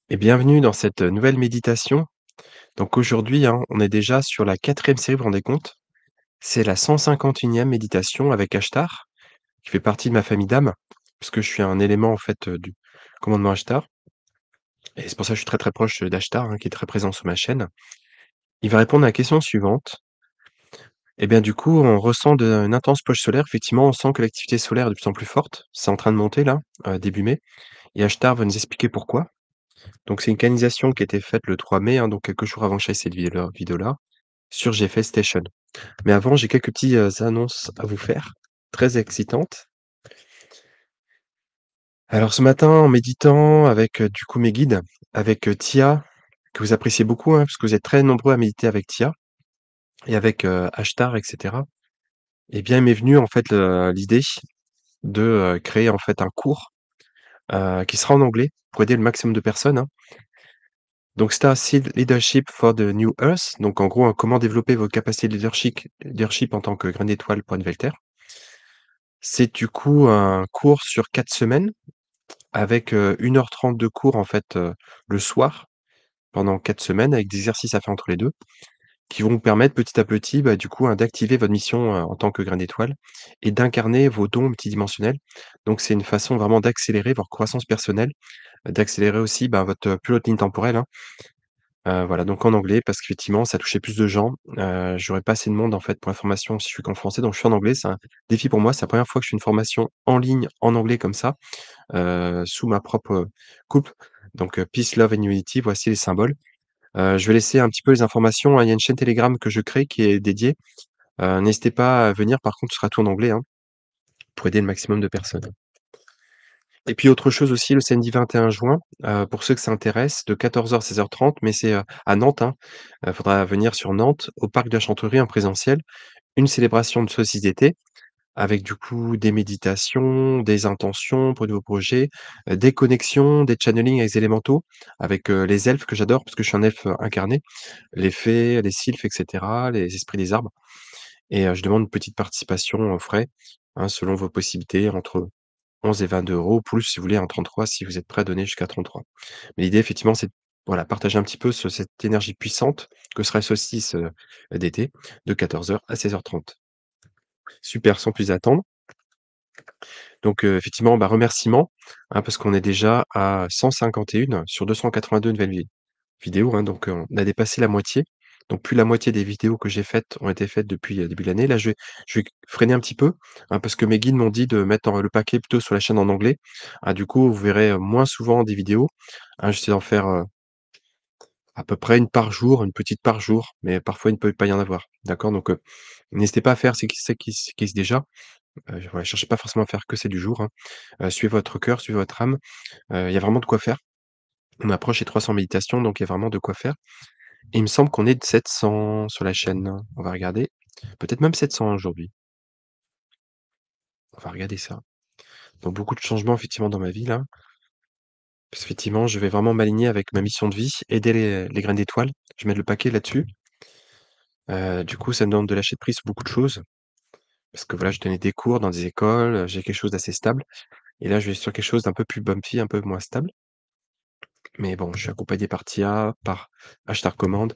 Et bienvenue dans cette nouvelle méditation. Donc aujourd'hui, hein, on est déjà sur la quatrième série, vous vous rendez compte? C'est la 151e méditation avec Ashtar, qui fait partie de ma famille d'âmes, puisque je suis un élément en fait du commandement Ashtar. Et c'est pour ça que je suis très très proche d'Ashtar, hein, qui est très présent sur ma chaîne. Il va répondre à la question suivante. Eh bien du coup, on ressent une intense poche solaire. Effectivement, on sent que l'activité solaire est de plus en plus forte. C'est en train de monter là, début mai. Et Ashtar va nous expliquer pourquoi. Donc c'est une canalisation qui a été faite le 3 mai, hein, donc quelques jours avant que je fasse cette vidéo-là, sur GFS Station. Mais avant, j'ai quelques petites annonces à vous faire, très excitantes. Alors ce matin, en méditant avec, du coup mes guides, avec, Tia, que vous appréciez beaucoup, hein, parce que vous êtes très nombreux à méditer avec Tia et avec, Ashtar et cetera. Eh bien, il m'est venu en fait l'idée de, créer en fait un cours, qui sera en anglais pour aider le maximum de personnes, hein. Donc Starseed Leadership for the New Earth, donc en gros, hein, comment développer vos capacités de leadership en tant que grain d'étoile pour une nouvelle terre. C'est du coup un cours sur 4 semaines avec, 1 h 30 de cours en fait, le soir pendant 4 semaines avec des exercices à faire entre les 2, qui vont vous permettre petit à petit, bah, du coup, hein, d'activer votre mission, en tant que grain d'étoile et d'incarner vos dons multidimensionnels. Donc c'est une façon vraiment d'accélérer votre croissance personnelle, d'accélérer aussi, bah, votre plus haute ligne temporelle, hein. Voilà, donc en anglais parce qu'effectivement ça touchait plus de gens. J'aurais pas assez de monde en fait pour la formation si je suis qu'en français, donc je suis en anglais. C'est un défi pour moi. C'est la première fois que je fais une formation en ligne en anglais comme ça, sous ma propre, coupe. Donc, Peace, Love and Unity, voici les symboles. Je vais laisser un petit peu les informations, hein. Il y a une chaîne Telegram que je crée qui est dédiée. N'hésitez pas à venir, par contre ce sera tout en anglais, hein, pour aider le maximum de personnes. Et puis autre chose aussi, le samedi 21 juin, pour ceux que ça intéresse, de 14h à 16h30, mais c'est, à Nantes, hein. Faudra venir sur Nantes, au parc de la Chanterie en présentiel. Une célébration de solstice d'été avec du coup des méditations, des intentions pour de nouveaux projets, des connexions, des channelings avec les élémentaux, avec, les elfes que j'adore parce que je suis un elfe, incarné, les fées, les sylphes et cetera, les esprits des arbres et je demande une petite participation aux frais, hein, selon vos possibilités entre 11 et 22 €, plus si vous voulez un 33 si vous êtes prêt à donner jusqu'à 33. Mais l'idée effectivement, c'est de voilà, partager un petit peu cette énergie puissante que sera le solstice, d'été de 14h à 16h30. Super, sans plus attendre. Donc, effectivement, bah, remerciements, hein, parce qu'on est déjà à 151 sur 282 nouvelles vidéos, hein, donc, on a dépassé la moitié. Donc plus la moitié des vidéos que j'ai faites ont été faites depuis, le début de l'année. Là, je vais freiner un petit peu, hein, parce que mes guides m'ont dit de mettre le paquet plutôt sur la chaîne en anglais. Ah, du coup, vous verrez, moins souvent des vidéos, hein. J'essaie d'en faire, à peu près une par jour, une petite par jour, mais parfois il ne peut pas y en avoir. D'accord? Donc, n'hésitez pas à faire ce qui déjà. Voilà, cherchez pas forcément à faire que c'est du jour, hein. Suivez votre cœur, suivez votre âme, il y a vraiment de quoi faire. On approche les 300 méditations, donc il y a vraiment de quoi faire et il me semble qu'on est de 700 sur la chaîne. On va regarder, peut-être même 700 aujourd'hui. On va regarder ça. Donc beaucoup de changements effectivement dans ma vie là, parce qu'effectivement je vais vraiment m'aligner avec ma mission de vie, aider les graines d'étoiles. Je mets le paquet là-dessus. Du coup ça me demande de lâcher prise sur beaucoup de choses, parce que voilà, je donnais des cours dans des écoles, j'ai quelque chose d'assez stable et là je vais sur quelque chose d'un peu plus bumpy, un peu moins stable. Mais bon, je suis accompagné par Tia, par Ashtar Command,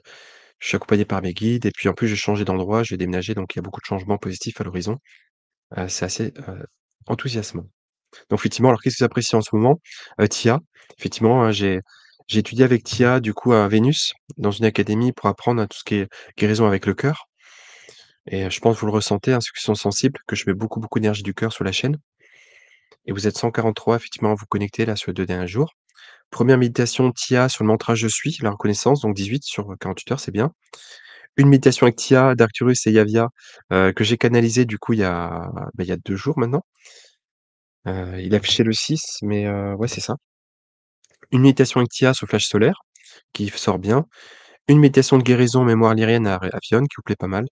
je suis accompagné par mes guides et puis en plus j'ai changé d'endroit, je vais déménager donc il y a beaucoup de changements positifs à l'horizon. C'est assez, enthousiasmant. Donc effectivement, alors qu'est-ce que j'apprécie en ce moment? Tia, effectivement, hein, j'ai étudié avec Tia du coup à Vénus, dans une académie pour apprendre à tout ce qui est guérison avec le cœur et je pense que vous le ressentez, hein, ceux qui sont sensibles, que je mets beaucoup, beaucoup d'énergie du cœur sur la chaîne et vous êtes 143 effectivement à vous connecter là sur les 2 derniers jours. Première méditation Tia sur le mantra «Je suis», la reconnaissance, donc 18 sur, 48 heures, c'est bien. Une méditation avec Tia, d'Arcturus et Yavia, que j'ai canalisé du coup il y a 2 jours maintenant. Il affichait le 6 mais ouais, c'est ça. Une méditation avec Tia sur flash solaire, qui sort bien. Une méditation de guérison mémoire lyrienne à Fione qui vous plaît pas mal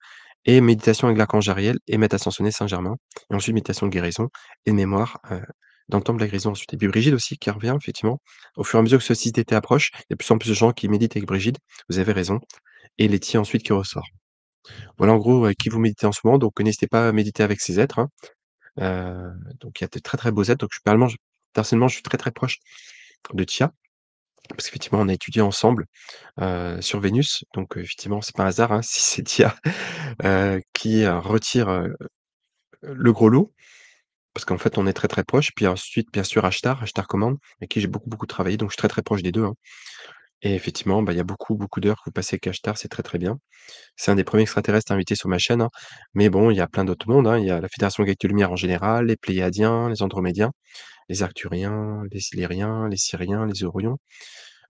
et méditation avec l'archange Ariel et maître ascensionné Saint-Germain et ensuite méditation de guérison et de mémoire, dans le temple de la guérison ensuite et puis Brigitte aussi qui revient effectivement. Au fur et à mesure que ce site était approche, il y a de plus en plus de gens qui méditent avec Brigitte, vous avez raison et Letty ensuite qui ressort. Voilà en gros avec qui vous méditez en ce moment, donc n'hésitez pas à méditer avec ces êtres, hein. Donc il y a de très, très beaux êtres, donc je personnellement je suis très, très proche de Tia parce qu'effectivement, on a étudié ensemble, sur Vénus, donc effectivement, c'est pas un hasard, hein, si c'est Dia, qui, retire, le gros lot, parce qu'en fait, on est très, très proches. Puis ensuite, bien sûr, Ashtar Command, avec qui j'ai beaucoup, beaucoup travaillé, donc je suis très, très proche des 2, hein. Et effectivement, bah, il y a beaucoup, beaucoup d'heures que vous passez avec Ashtar, c'est très, très bien. C'est un des premiers extraterrestres invités sur ma chaîne, hein, mais bon, il y a plein d'autres mondes, hein. Il y a la Fédération Galactique de Lumière en général, les Pléiadiens, les Andromédiens, les Arcturiens, les Silériens, les Syriens, les Orions.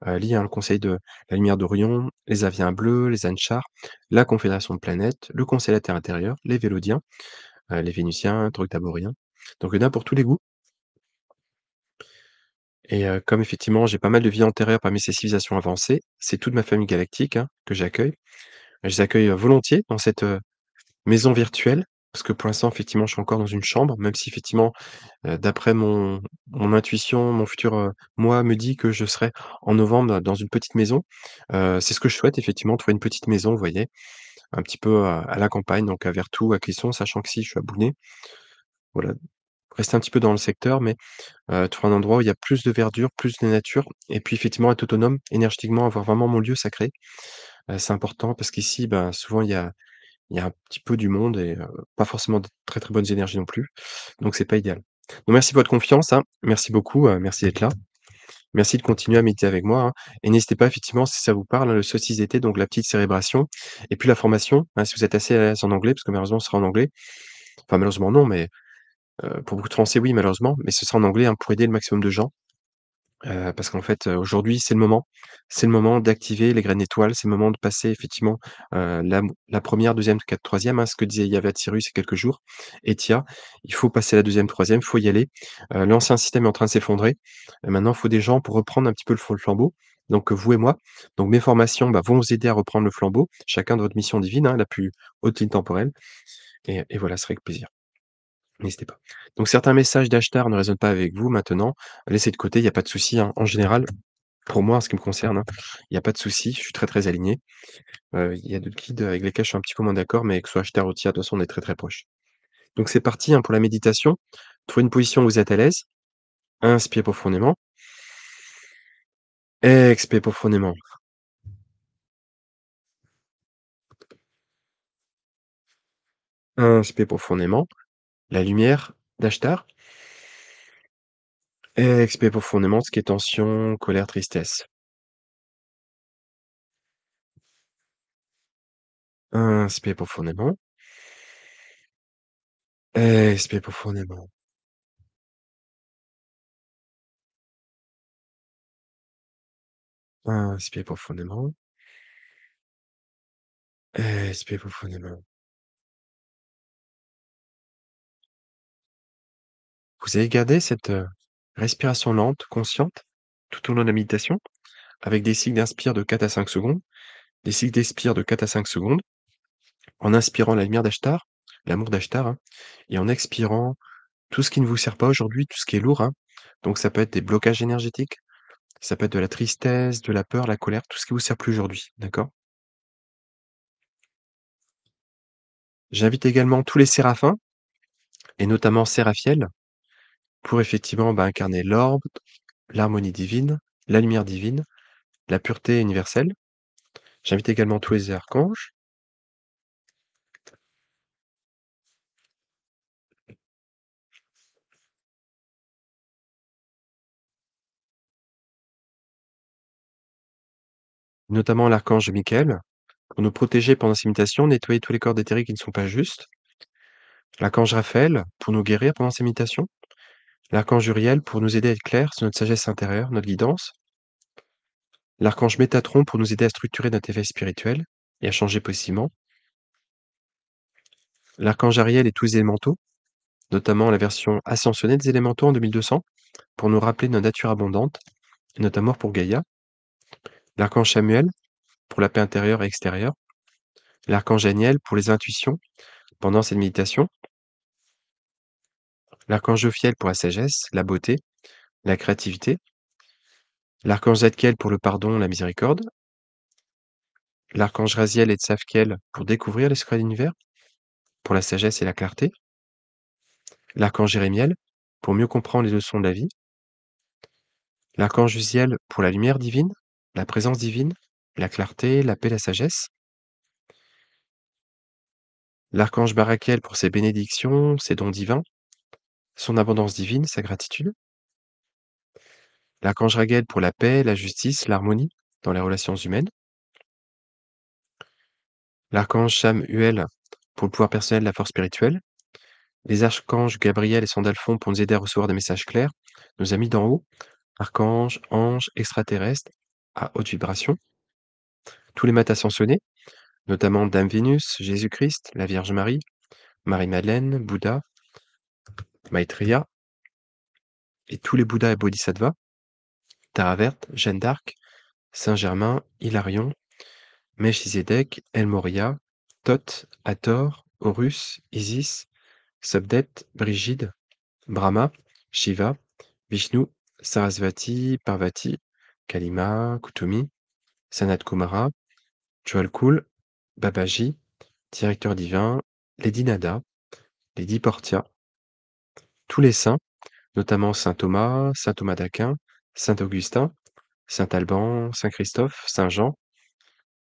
Lié, hein, le Conseil de la Lumière d'Orion, les Aviens bleus, les Anchars, la Confédération de planètes, le Conseil de la Terre intérieure, les Vélodiens, les Vénusiens, Troctaboriens. Donc il y en a pour tous les goûts et comme effectivement j'ai pas mal de vie antérieure parmi ces civilisations avancées, c'est toute ma famille galactique, hein, que j'accueille. Je les accueille, volontiers dans cette, maison virtuelle, parce que pour l'instant effectivement je suis encore dans une chambre, même si effectivement, d'après mon intuition, mon futur, moi me dit que je serai en novembre dans une petite maison. C'est ce que je souhaite effectivement, trouver une petite maison, vous voyez? Un petit peu à la campagne, donc à Vertou, à Clisson, sachant que si je suis à Boulay, voilà, rester un petit peu dans le secteur, mais trouver un endroit où il y a plus de verdure, plus de nature et puis effectivement être autonome énergétiquement, avoir vraiment mon lieu sacré. C'est important parce qu'ici, ben, souvent il y a un petit peu du monde et pas forcément de très, très bonnes énergies non plus, donc c'est pas idéal. Donc merci pour votre confiance, hein. Merci beaucoup, merci d'être là. Merci de continuer à méditer avec moi, hein, et n'hésitez pas effectivement si ça vous parle, hein, le solstice d'été, donc la petite cérébration et puis la formation, hein, si vous êtes assez à l'aise en anglais, parce que malheureusement ce sera en anglais. Enfin malheureusement non, mais pour beaucoup de Français oui malheureusement, mais ce sera en anglais, hein, pour aider le maximum de gens. Parce qu'en fait, aujourd'hui, c'est le moment. C'est le moment d'activer les graines étoiles, c'est le moment de passer effectivement, la 1re, 2e, 4, 3e, hein, ce que disait Yavet Cyrus il y a quelques jours. Et Tia, il faut passer la 2e, 3e, il faut y aller. L'ancien système est en train de s'effondrer. Maintenant, il faut des gens pour reprendre un petit peu le flambeau, donc vous et moi. Donc mes formations, bah, vont vous aider à reprendre le flambeau, chacun de votre mission divine, hein, la plus haute ligne temporelle et voilà, ce serait avec plaisir. N'hésitez pas. Donc certains messages d'Ashtar ne résonnent pas avec vous maintenant, laissez de côté, il y a pas de souci, hein. En général, pour moi, en ce qui me concerne, hein, il y a pas de souci, je suis très, très aligné. Il y a d'autres guides avec lesquels je suis un petit peu moins d'accord, mais que ce soit Ashtar ou Tia, de toute façon, on est très, très proches. Donc c'est parti, hein, pour la méditation. Trouvez une position où vous êtes à l'aise. Inspirez profondément. Expirez profondément. Inspirez profondément. La lumière d'Ashtar. Expirez profondément ce qui est tension, colère, tristesse. Inspirez profondément. Expirez profondément. Inspirez profondément. Expirez profondément. Vous avez gardé cette, respiration lente, consciente, tout au long de la méditation, avec des cycles d'inspire de 4 à 5 secondes, des cycles d'expire de 4 à 5 secondes, en inspirant la lumière d'Ashtar, l'amour d'Ashtar, hein, et en expirant tout ce qui ne vous sert pas aujourd'hui, tout ce qui est lourd, hein. Donc ça peut être des blocages énergétiques, ça peut être de la tristesse, de la peur, la colère, tout ce qui vous sert plus aujourd'hui, d'accord? J'invite également tous les séraphins et notamment Séraphiel pour effectivement, bah, incarner l'ordre, l'harmonie divine, la lumière divine, la pureté universelle. J'invite également tous les archanges, notamment l'archange Michael, pour nous protéger pendant ces méditations, nettoyer tous les corps éthériques qui ne sont pas justes. L'archange Raphaël, pour nous guérir pendant ces méditations. L'archange Uriel, pour nous aider à être clairs sur notre sagesse intérieure, notre guidance. L'archange Métatron, pour nous aider à structurer notre éveil spirituel et à changer possiblement. L'archange Ariel et tous les élémentaux, notamment la version ascensionnée des élémentaux en 2200, pour nous rappeler notre nature abondante et notre amour pour Gaïa. L'archange Samuel, pour la paix intérieure et extérieure. L'archange Aniel, pour les intuitions pendant cette méditation. L'archange Jophiel pour la sagesse, la beauté, la créativité. L'archange Zadkiel pour le pardon, la miséricorde. L'archange Raziel et Tzafkiel pour découvrir les secrets de l'univers, pour la sagesse et la clarté. L'archange Jérémiel pour mieux comprendre les leçons de la vie. L'archange Uziel pour la lumière divine, la présence divine, la clarté, la paix, la sagesse. L'archange Barakiel pour ses bénédictions, ses dons divins, son abondance divine, sa gratitude. L'archange Raguel pour la paix, la justice, l'harmonie dans les relations humaines. L'archange Chamuel pour le pouvoir personnel, la force spirituelle. Les archanges Gabriel et Sandalphon pour nous aider à recevoir des messages clairs. Nos amis d'en haut, archanges, anges, extraterrestres à haute vibration. Tous les maths ascensionnés, notamment Dame Vénus, Jésus-Christ, la Vierge Marie, Marie-Madeleine, Bouddha, Maitreya et tous les Bouddhas et Bodhisattvas, Tara Verte, Jeanne d'Arc, Saint-Germain, Hilarion, Melchizedek, El Moria, Thoth, Hathor, Horus, Isis, Sobdet, Brigide, Brahma, Shiva, Vishnu, Sarasvati, Parvati, Kalima, Kutumi, Sanat Kumara, Joalkul, Babaji, Directeur divin, Lady Nada, Lady Portia, tous les saints, notamment saint Thomas d'Aquin, saint Augustin, saint Alban, saint Christophe, saint Jean,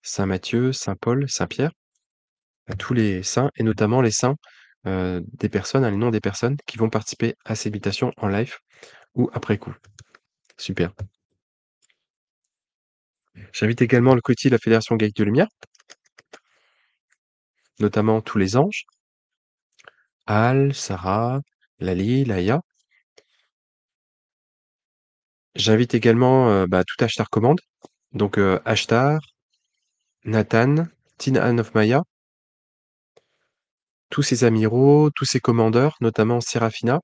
saint Matthieu, saint Paul, saint Pierre, à tous les saints et notamment les saints des personnes, hein, les noms des personnes qui vont participer à ces méditations en live ou après coup. Super. J'invite également le Coty de la Fédération Gaïque de Lumière, notamment tous les anges, Al, Sarah, Lali, Laïa. J'invite également tout Ashtar Commande, donc Ashtar, Nathan, Tina of Maya, tous ces amiraux, tous ces commandeurs, notamment Seraphina,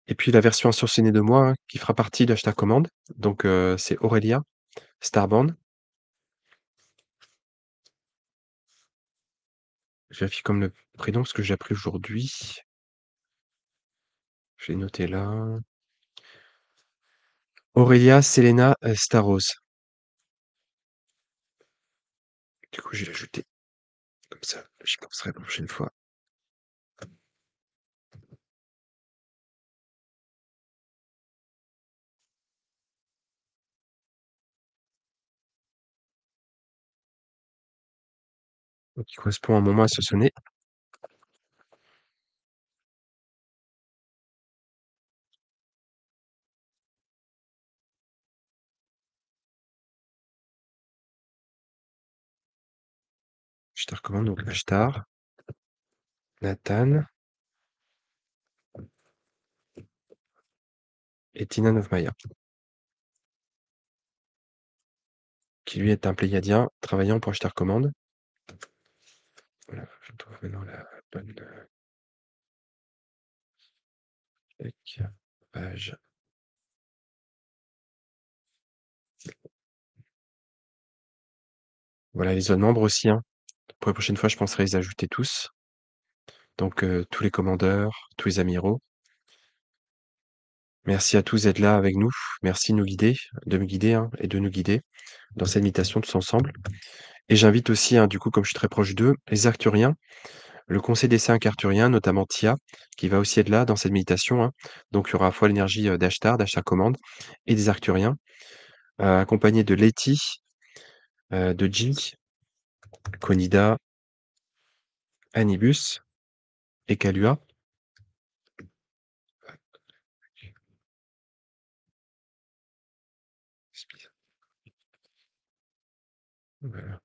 et puis la version ascensionnée de moi, hein, qui fera partie d'Ashtar Commande, donc c'est Aurélia, Starband. Je vérifie comme le prénom, parce que j'ai appris aujourd'hui. Je l'ai noté là. Aurélia Selena Staros. Du coup, je vais l'ajouter comme ça, j'y penserai la prochaine fois. Donc, il correspond à un moment ascensionné. Je te recommande donc Ashtar, Nathan et Tina Novmaya, qui lui est un Pléiadien travaillant pour Ashtar Commande. Voilà, je trouve maintenant la bonne page. Voilà, les autres membres aussi, hein. Pour la prochaine fois, je penserai à les ajouter tous. Donc, tous les commandeurs, tous les amiraux. Merci à tous d'être là avec nous. Merci de me guider, hein, et de nous guider dans cette méditation tous ensemble. Et j'invite aussi, hein, du coup, comme je suis très proche d'eux, les Arcturiens, le conseil des cinq Arthuriens, notamment Tia, qui va aussi être là dans cette méditation, hein. Donc il y aura à la fois l'énergie, d'Ashtar Commande et des Arcturiens, accompagnés de Letty, de Jin, Konida, Anibus et Kalua. Voilà.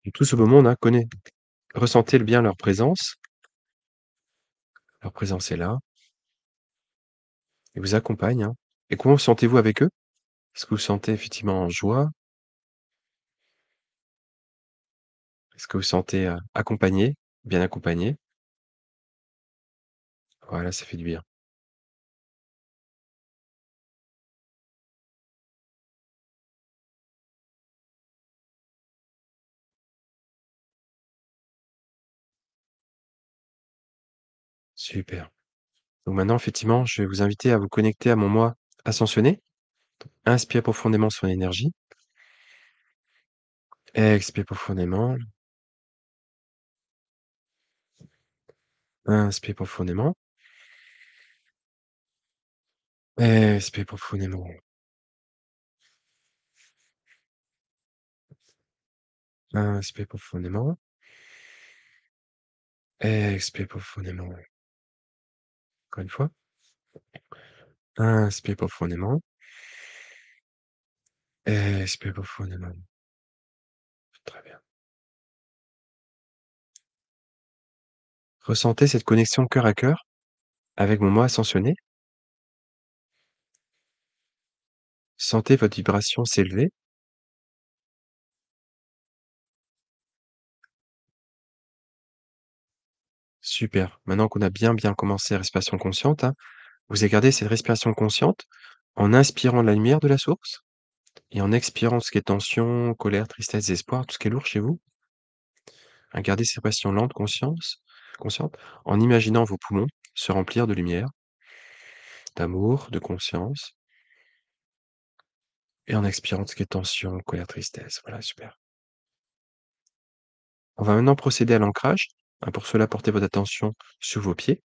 Et tout ce beau monde, hein, ressentez bien leur présence. Leur présence est là et vous accompagne, hein. Et comment vous sentez-vous avec eux? Est-ce que vous sentez effectivement en joie? Est-ce que vous sentez, accompagné, bien accompagné? Voilà, ça fait du bien. Super. Donc maintenant, effectivement, je vais vous inviter à vous connecter à mon moi ascensionné. Inspirez profondément son énergie. Expirez profondément. Inspirez profondément. Expirez profondément. Inspirez profondément. Expirez profondément. Encore une fois. Inspirez profondément. Expirez profondément. Très bien. Ressentez cette connexion cœur à cœur avec mon moi ascensionné. Sentez votre vibration s'élever. Super. Maintenant qu'on a bien commencé la respiration consciente, hein, vous allez garder cette respiration consciente en inspirant la lumière de la source et en expirant tout ce qui est tension, colère, tristesse, espoir, tout ce qui est lourd chez vous. Hein, gardez ces respirations lentes, conscientes, en imaginant vos poumons se remplir de lumière, d'amour, de conscience et en expirant tout ce qui est tension, colère, tristesse. Voilà, super. On va maintenant procéder à l'ancrage. Hein, pour cela, portez votre attention sur vos pieds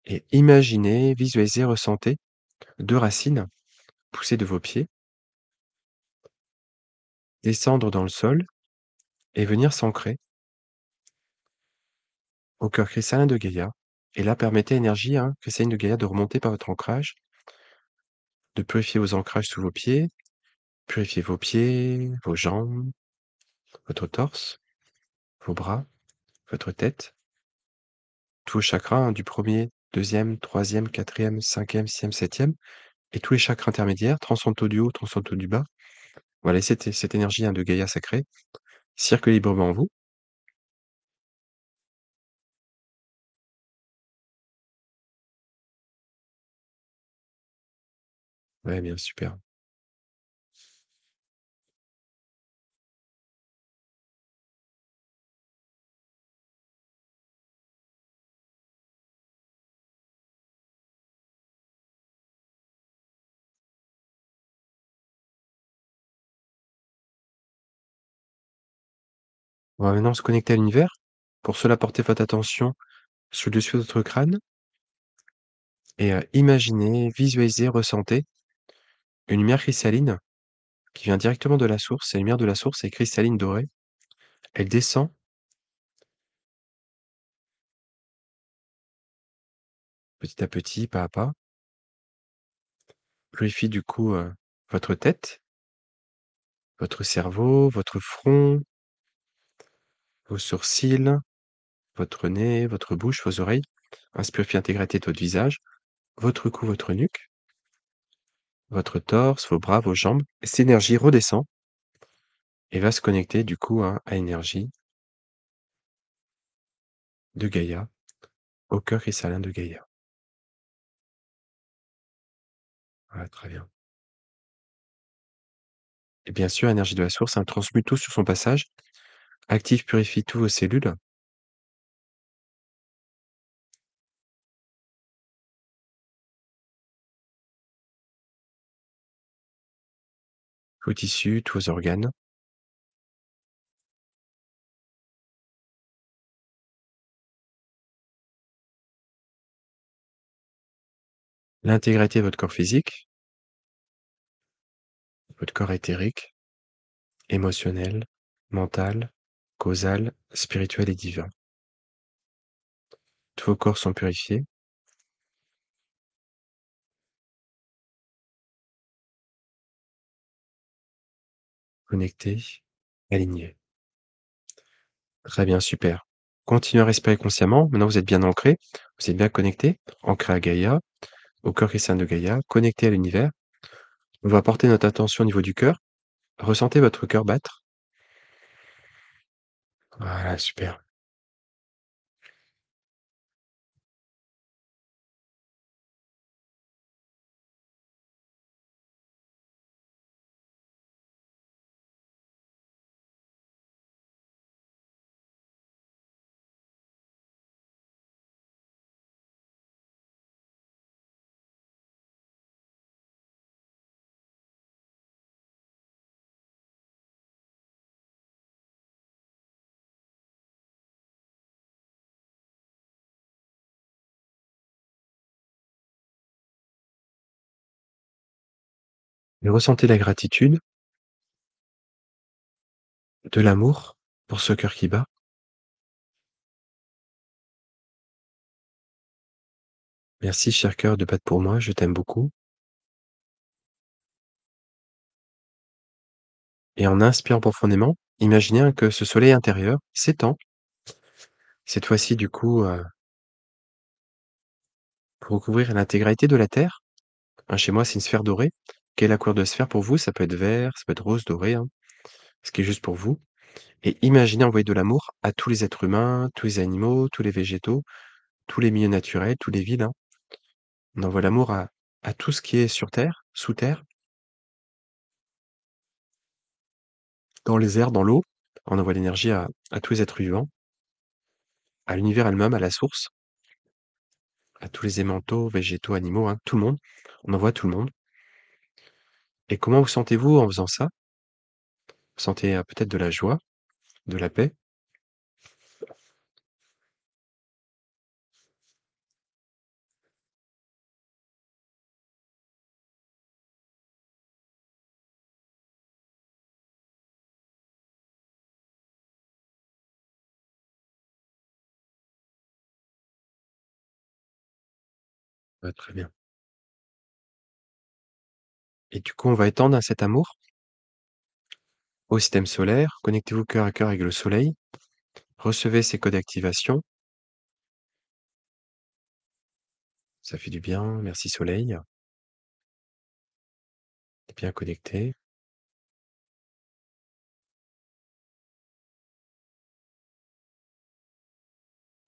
et imaginez, visualisez, ressentez 2 racines pousser de vos pieds, descendre dans le sol et venir s'ancrer au cœur cristallin de Gaïa. Et là, permettez à l'énergie, hein, cristalline de Gaïa de remonter par votre ancrage, de purifier vos ancrages sous vos pieds, purifier vos pieds, vos jambes, votre torse, vos bras, votre tête, tous vos chakras, hein, du premier, deuxième, troisième, quatrième, cinquième, sixième, septième, et tous les chakras intermédiaires, transcendantaux du haut, transcendantaux du bas. Voilà, cette énergie, hein, de Gaïa sacrée circule librement en vous. Ouais, bien, super. On va maintenant se connecter à l'univers. Pour cela, portez votre attention sur le dessus de votre crâne et imaginez, visualisez, ressentez une lumière cristalline qui vient directement de la source. La lumière de la source est cristalline dorée. Elle descend petit à petit, pas à pas, purifie du coup, votre tête, votre cerveau, votre front, vos sourcils, votre nez, votre bouche, vos oreilles. Ainsi purifie l'intégralité de votre visage, votre cou, votre nuque, votre torse, vos bras, vos jambes. Et cette énergie redescend et va se connecter du coup, hein, à l'énergie de Gaïa, au cœur cristallin de Gaïa. Voilà, très bien. Et bien sûr, l'énergie de la source, hein, transmute tout sur son passage, active, purifie tous vos cellules, vos tissus, tous vos organes. L'intégralité de votre corps physique, votre corps éthérique, émotionnel, mental, causal, spirituel et divin. Tous vos corps sont purifiés, connectés, alignés. Très bien, super. Continuez à respirer consciemment. Maintenant, vous êtes bien ancré, vous êtes bien connecté, ancré à Gaïa, au cœur cristallin de Gaïa, connecté à l'univers. On va porter notre attention au niveau du cœur. Ressentez votre cœur battre. Voilà, super. et ressentez la gratitude, de l'amour pour ce cœur qui bat. Merci cher cœur de battre pour moi, je t'aime beaucoup. Et en inspirant profondément, imaginez, hein, que ce soleil intérieur s'étend, cette fois-ci du coup, pour recouvrir l'intégralité de la terre. Hein, chez moi, c'est une sphère dorée. Quelle est la couleur de sphère pour vous? Ça peut être vert, ça peut être rose, doré, hein, ce qui est juste pour vous. Et imaginez envoyer de l'amour à tous les êtres humains, tous les animaux, tous les végétaux, tous les milieux naturels, tous les villes, hein. On envoie l'amour à tout ce qui est sur terre, sous terre, dans les airs, dans l'eau. On envoie l'énergie à tous les êtres vivants, à l'univers elle-même, à la source, à tous les élémentaux, végétaux, animaux, hein, tout le monde. On envoie tout le monde. Et comment vous sentez-vous en faisant ça? Vous sentez, peut-être de la joie, de la paix? Ouais, très bien. Et du coup, on va étendre, cet amour au système solaire. Connectez-vous cœur à cœur avec le soleil. Recevez ces codes d'activation. Ça fait du bien. Merci soleil. Tu bien connecté.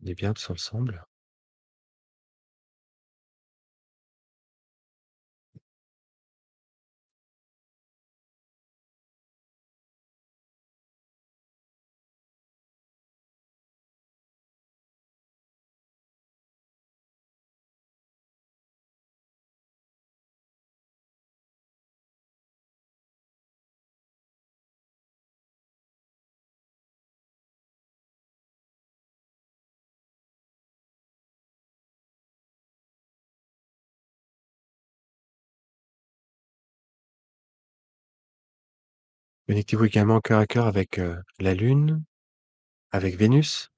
On est bien tous ensemble. Connectez-vous également cœur à cœur avec, la Lune, avec Vénus.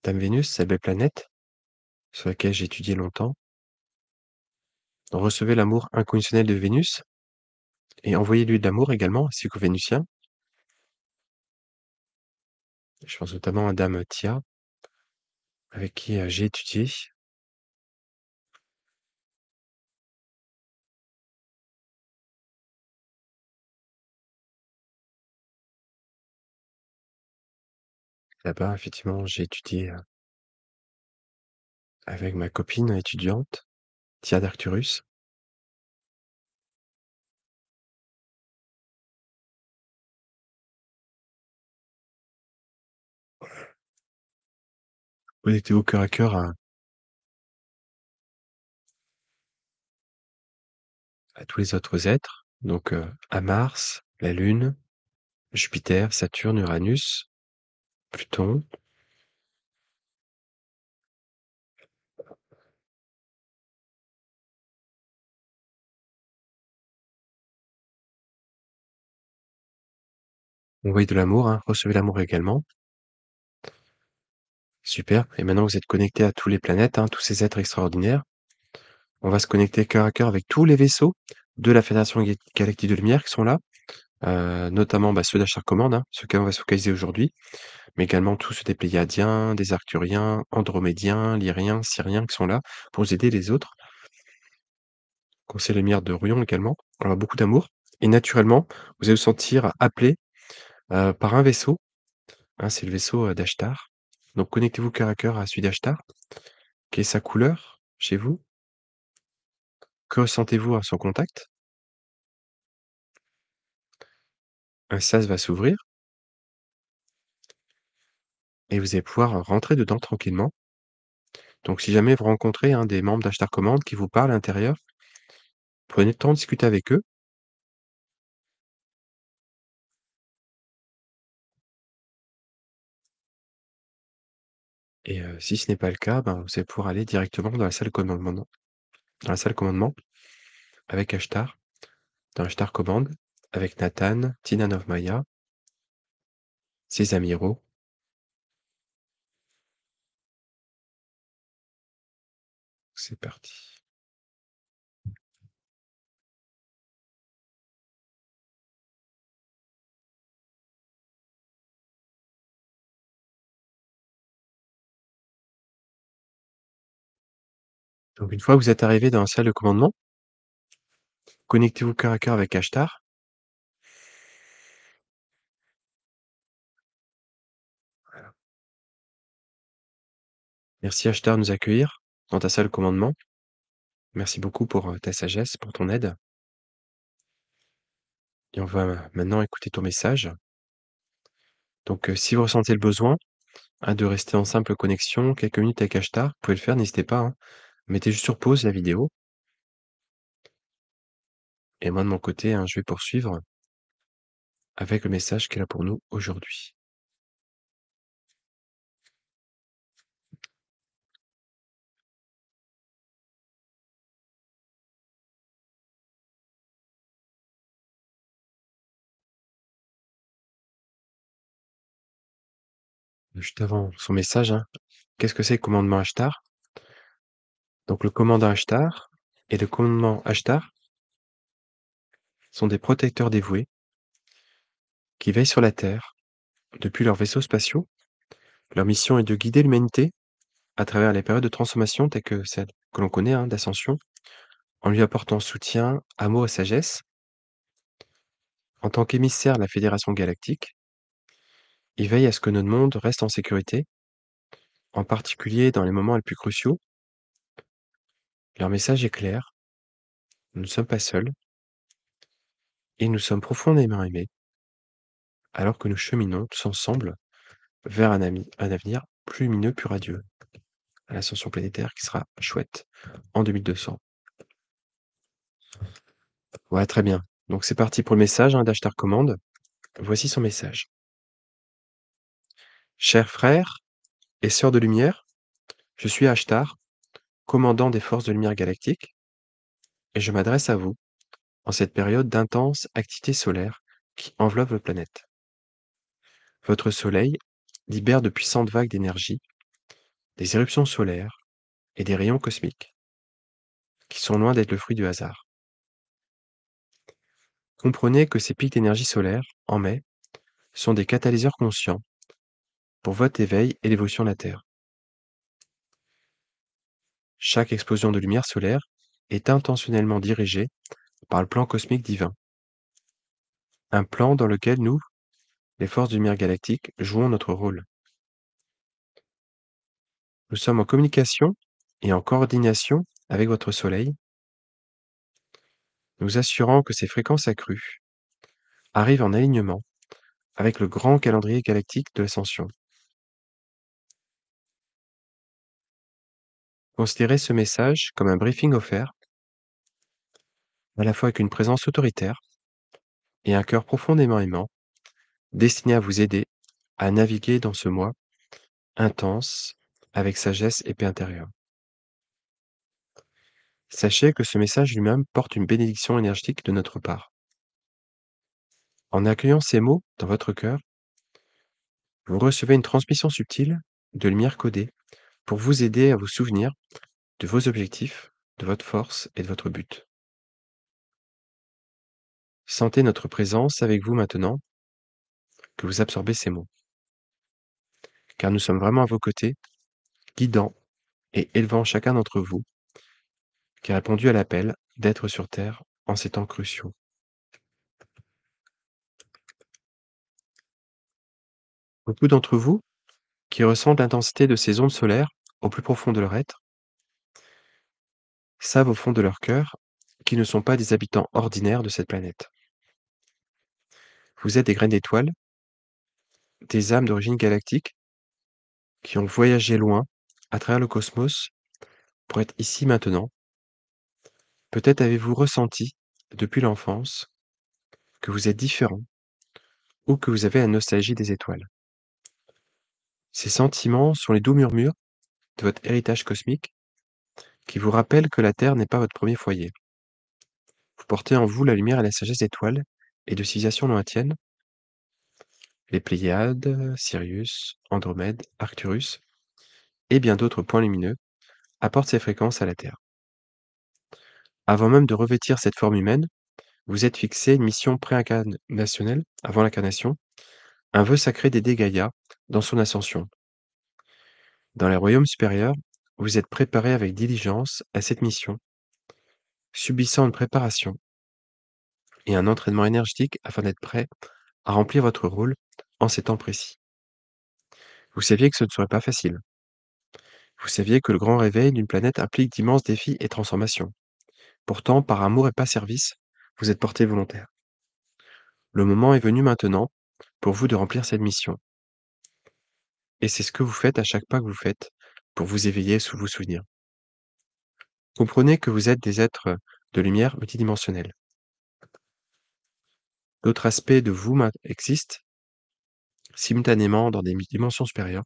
Dame Vénus, cette belle planète sur laquelle j'ai étudié longtemps. Recevez l'amour inconditionnel de Vénus et envoyez-lui de l'amour également, ainsi qu'aux Vénusiens. Je pense notamment à dame Thia, avec qui, j'ai étudié. Là-bas, effectivement, j'ai étudié, avec ma copine étudiante, Thia d'Arcturus. Connectez-vous cœur à cœur à tous les autres êtres, donc à Mars, la Lune, Jupiter, Saturne, Uranus, Pluton. Envoyez de l'amour, hein, recevez l'amour également. Super, et maintenant vous êtes connectés à tous les planètes, hein, tous ces êtres extraordinaires. On va se connecter cœur à cœur avec tous les vaisseaux de la Fédération Galactique de Lumière qui sont là, notamment, ceux d'Achar Commande, hein, sur lesquels on va se focaliser aujourd'hui, mais également tous ceux des Pléiadiens, des Arcturiens, Andromédiens, Lyriens, Syriens qui sont là pour nous aider les autres. Conseil Lumière d'Orion également. Alors beaucoup d'amour et naturellement, vous allez vous sentir appelé, par un vaisseau, hein, c'est le vaisseau, d'Ashtar. Donc connectez-vous cœur à cœur à celui d'Ashtar. Quelle est sa couleur chez vous? Que ressentez-vous à son contact? Un sas va s'ouvrir et vous allez pouvoir rentrer dedans tranquillement. Donc si jamais vous rencontrez, hein, des membres d'Ashtar Command qui vous parlent à l'intérieur, prenez le temps de discuter avec eux et si ce n'est pas le cas, vous allez pouvoir aller directement dans la salle commandement avec Ashtar dans Ashtar Command avec Nathan, Tina Novmaya, ses amis héros. C'est parti. Donc une fois que vous êtes arrivé dans la salle de commandement, connectez-vous cœur à cœur avec Ashtar. Voilà. Merci Ashtar de nous accueillir dans ta salle de commandement. Merci beaucoup pour, ta sagesse, pour ton aide et on va maintenant écouter ton message. Donc, si vous ressentez le besoin, de rester en simple connexion quelques minutes avec Ashtar, vous pouvez le faire, n'hésitez pas, hein. Mettez juste sur pause la vidéo et moi de mon côté, hein, je vais poursuivre avec le message qu'elle a pour nous aujourd'hui. Juste avant son message, hein, qu'est-ce que c'est le commandement Ashtar? Donc le commandant Ashtar et le commandement Ashtar sont des protecteurs dévoués qui veillent sur la Terre depuis leurs vaisseaux spatiaux. Leur mission est de guider l'humanité à travers les périodes de transformation telles que celle que l'on connaît, hein, d'ascension, en lui apportant soutien, amour et sagesse. En tant qu'émissaire de la Fédération galactique, ils veillent à ce que notre monde reste en sécurité, en particulier dans les moments les plus cruciaux. Leur message est clair, nous ne sommes pas seuls et nous sommes profondément aimés, alors que nous cheminons tous ensemble vers un avenir plus lumineux, plus radieux, à l'ascension planétaire qui sera chouette en 2200. Ouais, très bien. Donc c'est parti pour le message, hein, d'Ashtar Command. Voici son message. Chers frères et sœurs de lumière, je suis Ashtar, commandant des forces de lumière galactique, et je m'adresse à vous en cette période d'intense activité solaire qui enveloppe votre planète. Votre Soleil libère de puissantes vagues d'énergie, des éruptions solaires et des rayons cosmiques, qui sont loin d'être le fruit du hasard. Comprenez que ces pics d'énergie solaire, en mai, sont des catalyseurs conscients pour votre éveil et l'évolution de la Terre. Chaque explosion de lumière solaire est intentionnellement dirigée par le plan cosmique divin, un plan dans lequel nous, les forces de lumière galactique, jouons notre rôle. Nous sommes en communication et en coordination avec votre Soleil, nous assurant que ces fréquences accrues arrivent en alignement avec le grand calendrier galactique de l'Ascension. Considérez ce message comme un briefing offert, à la fois avec une présence autoritaire et un cœur profondément aimant, destiné à vous aider à naviguer dans ce mois intense avec sagesse et paix intérieure. Sachez que ce message lui-même porte une bénédiction énergétique de notre part. En accueillant ces mots dans votre cœur, vous recevez une transmission subtile de lumière codée pour vous aider à vous souvenir de vos objectifs, de votre force et de votre but. Sentez notre présence avec vous maintenant que vous absorbez ces mots, car nous sommes vraiment à vos côtés, guidant et élevant chacun d'entre vous qui a répondu à l'appel d'être sur Terre en ces temps cruciaux. Beaucoup d'entre vous qui ressentent l'intensité de ces ondes solaires au plus profond de leur être savent au fond de leur cœur qu'ils ne sont pas des habitants ordinaires de cette planète. Vous êtes des graines d'étoiles, des âmes d'origine galactique qui ont voyagé loin à travers le cosmos pour être ici maintenant. Peut-être avez-vous ressenti depuis l'enfance que vous êtes différent ou que vous avez la nostalgie des étoiles. Ces sentiments sont les doux murmures de votre héritage cosmique qui vous rappellent que la Terre n'est pas votre premier foyer. Vous portez en vous la lumière et la sagesse d'étoiles et de civilisations lointaines, les Pléiades, Sirius, Andromède, Arcturus et bien d'autres points lumineux apportent ces fréquences à la Terre. Avant même de revêtir cette forme humaine, vous êtes fixé une mission pré-incarnationnelle, avant l'incarnation, un vœu sacré d'aider Gaïa dans son ascension. Dans les royaumes supérieurs, vous êtes préparé avec diligence à cette mission, subissant une préparation et un entraînement énergétique afin d'être prêt à remplir votre rôle en ces temps précis. Vous saviez que ce ne serait pas facile. Vous saviez que le grand réveil d'une planète implique d'immenses défis et transformations. Pourtant, par amour et pas service, vous êtes porté volontaire. Le moment est venu maintenant pour vous de remplir cette mission. Et c'est ce que vous faites à chaque pas que vous faites pour vous éveiller sous vos souvenirs. Comprenez que vous êtes des êtres de lumière multidimensionnels. D'autres aspects de vous existent simultanément dans des dimensions supérieures.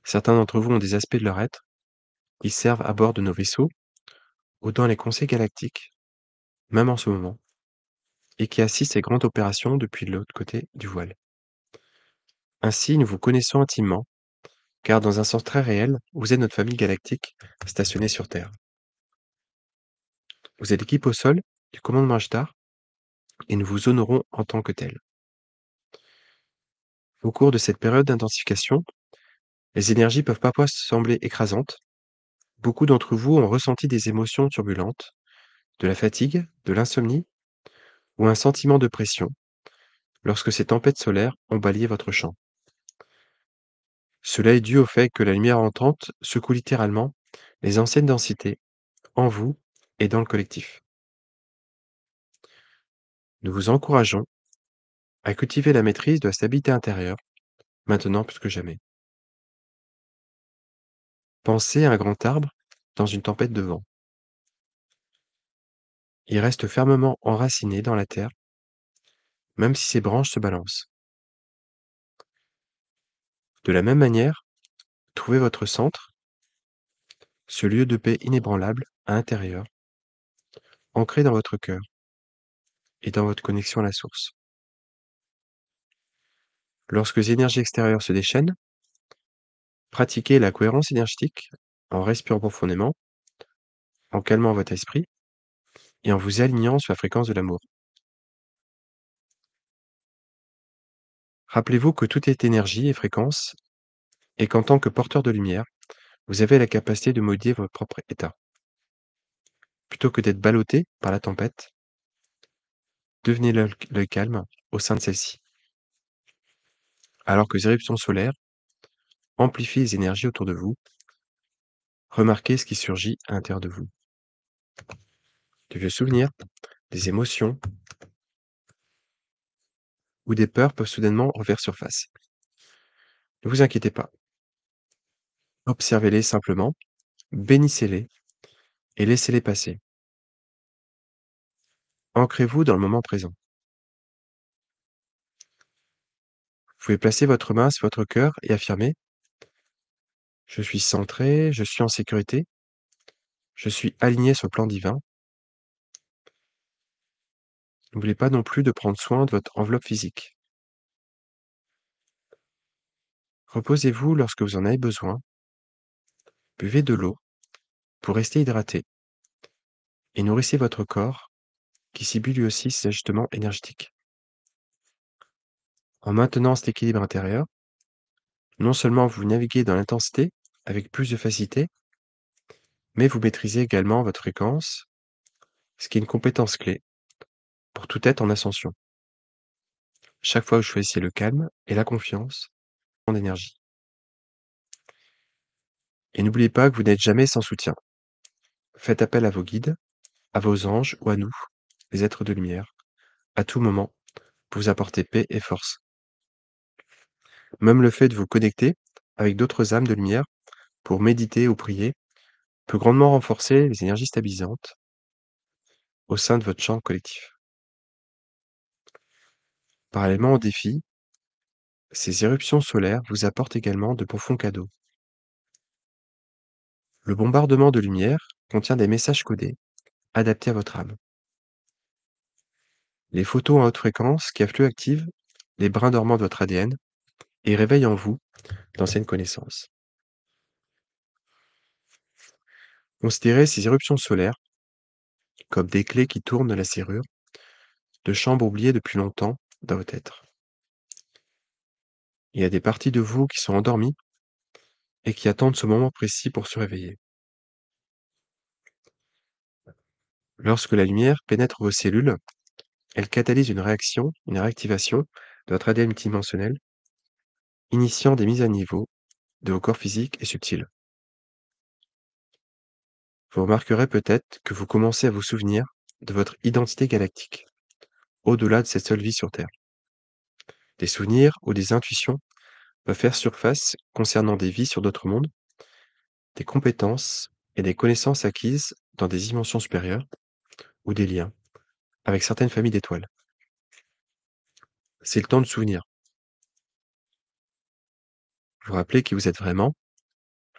Certains d'entre vous ont des aspects de leur être qui servent à bord de nos vaisseaux ou dans les conseils galactiques, même en ce moment, et qui assistent ces grandes opérations depuis l'autre côté du voile. Ainsi, nous vous connaissons intimement, car dans un sens très réel, vous êtes notre famille galactique stationnée sur Terre. Vous êtes l'équipe au sol du commandement Ashtar, et nous vous honorons en tant que tel. Au cours de cette période d'intensification, les énergies peuvent parfois sembler écrasantes. Beaucoup d'entre vous ont ressenti des émotions turbulentes, de la fatigue, de l'insomnie ou un sentiment de pression lorsque ces tempêtes solaires ont balayé votre champ. Cela est dû au fait que la lumière entrante secoue littéralement les anciennes densités en vous et dans le collectif. Nous vous encourageons à cultiver la maîtrise de la stabilité intérieure, maintenant plus que jamais. Pensez à un grand arbre dans une tempête de vent. Il reste fermement enraciné dans la terre, même si ses branches se balancent. De la même manière, trouvez votre centre, ce lieu de paix inébranlable à l'intérieur, ancré dans votre cœur et dans votre connexion à la source. Lorsque les énergies extérieures se déchaînent, pratiquez la cohérence énergétique en respirant profondément, en calmant votre esprit et en vous alignant sur la fréquence de l'amour. Rappelez-vous que tout est énergie et fréquence et qu'en tant que porteur de lumière, vous avez la capacité de modifier votre propre état. Plutôt que d'être ballotté par la tempête, devenez l'œil calme au sein de celle-ci. Alors que les éruptions solaires amplifient les énergies autour de vous, remarquez ce qui surgit à l'intérieur de vous. De vieux souvenirs, des émotions ou des peurs peuvent soudainement refaire surface. Ne vous inquiétez pas. Observez-les simplement, bénissez-les et laissez-les passer. Ancrez-vous dans le moment présent. Vous pouvez placer votre main sur votre cœur et affirmer: je suis centré, je suis en sécurité, je suis aligné sur le plan divin. N'oubliez pas non plus de prendre soin de votre enveloppe physique. Reposez-vous lorsque vous en avez besoin, buvez de l'eau pour rester hydraté et nourrissez votre corps qui subit lui aussi ces ajustements énergétiques. En maintenant cet équilibre intérieur, non seulement vous naviguez dans l'intensité avec plus de facilité, mais vous maîtrisez également votre fréquence, ce qui est une compétence clé pour tout être en ascension. Chaque fois, vous choisissez le calme et la confiance en énergie. Et n'oubliez pas que vous n'êtes jamais sans soutien. Faites appel à vos guides, à vos anges ou à nous, les êtres de lumière, à tout moment, pour vous apporter paix et force. Même le fait de vous connecter avec d'autres âmes de lumière pour méditer ou prier peut grandement renforcer les énergies stabilisantes au sein de votre champ collectif. Parallèlement aux défis, ces éruptions solaires vous apportent également de profonds cadeaux. Le bombardement de lumière contient des messages codés adaptés à votre âme. Les photos en haute fréquence qui activent les brins dormants de votre ADN et réveillent en vous d'anciennes connaissances. Considérez ces éruptions solaires comme des clés qui tournent la serrure de chambres oubliées depuis longtemps dans votre être. Il y a des parties de vous qui sont endormies et qui attendent ce moment précis pour se réveiller. Lorsque la lumière pénètre vos cellules, elle catalyse une réactivation de votre ADN multidimensionnel, initiant des mises à niveau de vos corps physiques et subtils. Vous remarquerez peut-être que vous commencez à vous souvenir de votre identité galactique, au-delà de cette seule vie sur Terre. Des souvenirs ou des intuitions peuvent faire surface concernant des vies sur d'autres mondes, des compétences et des connaissances acquises dans des dimensions supérieures ou des liens avec certaines familles d'étoiles. C'est le temps de souvenir. Vous rappelez qui vous êtes vraiment,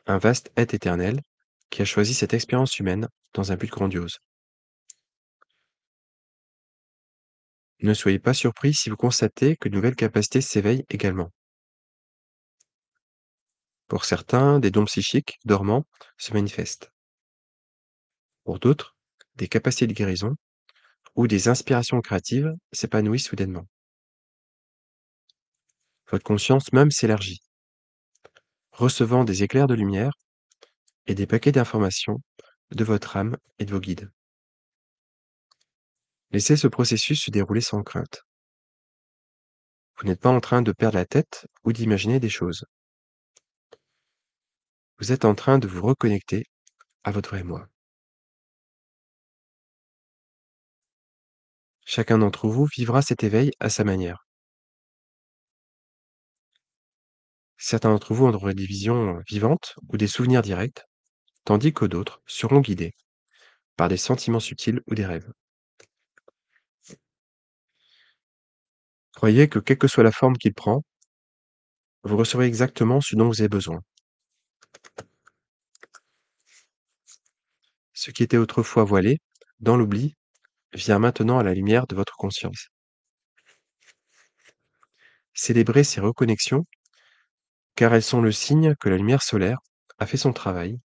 un vaste être éternel qui a choisi cette expérience humaine dans un but grandiose. Ne soyez pas surpris si vous constatez que de nouvelles capacités s'éveillent également. Pour certains, des dons psychiques dormants se manifestent. Pour d'autres, des capacités de guérison ou des inspirations créatives s'épanouissent soudainement. Votre conscience même s'élargit, recevant des éclairs de lumière et des paquets d'informations de votre âme et de vos guides. Laissez ce processus se dérouler sans crainte. Vous n'êtes pas en train de perdre la tête ou d'imaginer des choses. Vous êtes en train de vous reconnecter à votre vrai moi. Chacun d'entre vous vivra cet éveil à sa manière. Certains d'entre vous auront des visions vivantes ou des souvenirs directs, tandis que d'autres seront guidés par des sentiments subtils ou des rêves. Croyez que quelle que soit la forme qu'il prend, vous recevrez exactement ce dont vous avez besoin. Ce qui était autrefois voilé, dans l'oubli, vient maintenant à la lumière de votre conscience. Célébrez ces reconnexions, car elles sont le signe que la lumière solaire a fait son travail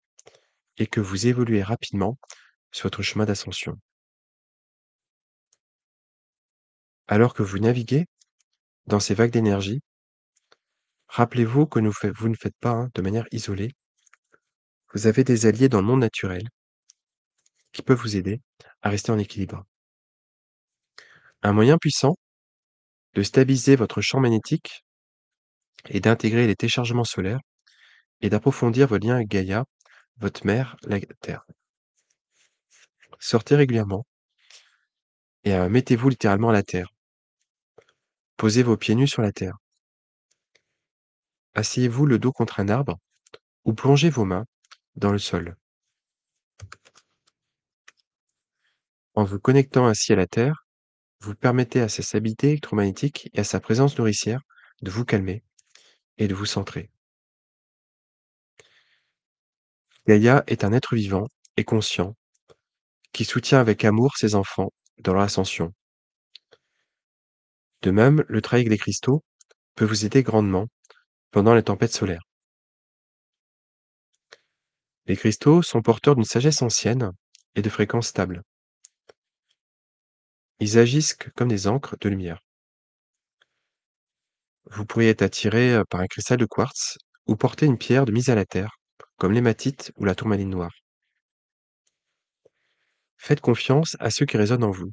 et que vous évoluez rapidement sur votre chemin d'ascension. Alors que vous naviguez dans ces vagues d'énergie, rappelez-vous que vous ne faites pas de manière isolée. Vous avez des alliés dans le monde naturel qui peuvent vous aider à rester en équilibre. Un moyen puissant de stabiliser votre champ magnétique et d'intégrer les déchargements solaires et d'approfondir vos liens avec Gaïa, votre mère, la Terre. Sortez régulièrement et mettez-vous littéralement à la terre. Posez vos pieds nus sur la terre. Asseyez-vous le dos contre un arbre ou plongez vos mains dans le sol. En vous connectant ainsi à la terre, vous permettez à sa stabilité électromagnétique et à sa présence nourricière de vous calmer et de vous centrer. Gaïa est un être vivant et conscient qui soutient avec amour ses enfants dans leur ascension. De même, le travail avec les cristaux peut vous aider grandement pendant les tempêtes solaires. Les cristaux sont porteurs d'une sagesse ancienne et de fréquences stables. Ils agissent comme des encres de lumière. Vous pourriez être attiré par un cristal de quartz ou porter une pierre de mise à la terre, comme l'hématite ou la tourmaline noire. Faites confiance à ceux qui résonnent en vous.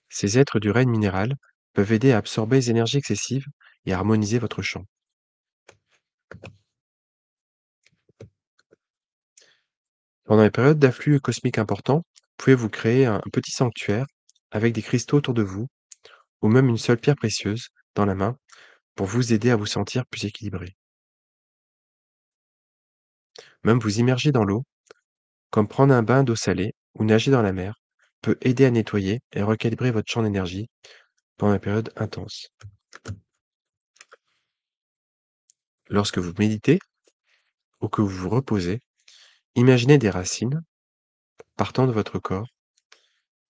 Ces êtres du règne minéral peuvent aider à absorber les énergies excessives et à harmoniser votre champ. Pendant les périodes d'afflux cosmique important, vous pouvez vous créer un petit sanctuaire avec des cristaux autour de vous ou même une seule pierre précieuse dans la main pour vous aider à vous sentir plus équilibré. Même vous immerger dans l'eau, comme prendre un bain d'eau salée ou nager dans la mer, peut aider à nettoyer et recalibrer votre champ d'énergie pendant une période intense. Lorsque vous méditez ou que vous vous reposez, imaginez des racines partant de votre corps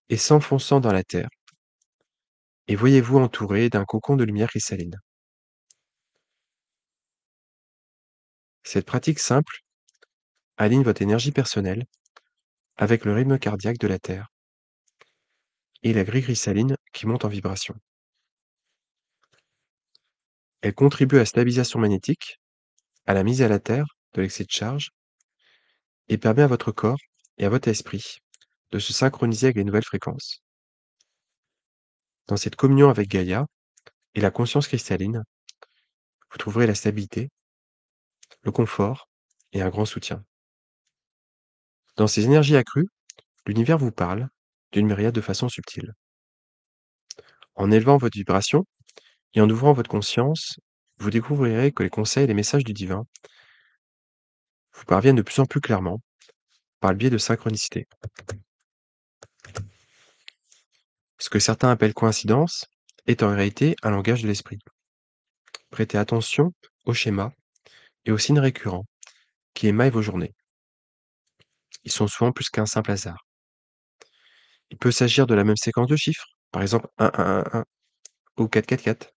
et s'enfonçant dans la terre et voyez-vous entouré d'un cocon de lumière cristalline. Cette pratique simple aligne votre énergie personnelle avec le rythme cardiaque de la Terre et la grille cristalline qui monte en vibration. Elle contribue à la stabilisation magnétique, à la mise à la Terre de l'excès de charge et permet à votre corps et à votre esprit de se synchroniser avec les nouvelles fréquences. Dans cette communion avec Gaïa et la conscience cristalline, vous trouverez la stabilité, le confort et un grand soutien. Dans ces énergies accrues, l'univers vous parle d'une myriade de façons subtiles. En élevant votre vibration et en ouvrant votre conscience, vous découvrirez que les conseils et les messages du divin vous parviennent de plus en plus clairement par le biais de synchronicité. Ce que certains appellent coïncidence est en réalité un langage de l'esprit. Prêtez attention aux schémas et aux signes récurrents qui émaillent vos journées. Ils sont souvent plus qu'un simple hasard. Il peut s'agir de la même séquence de chiffres, par exemple 1111 ou 444,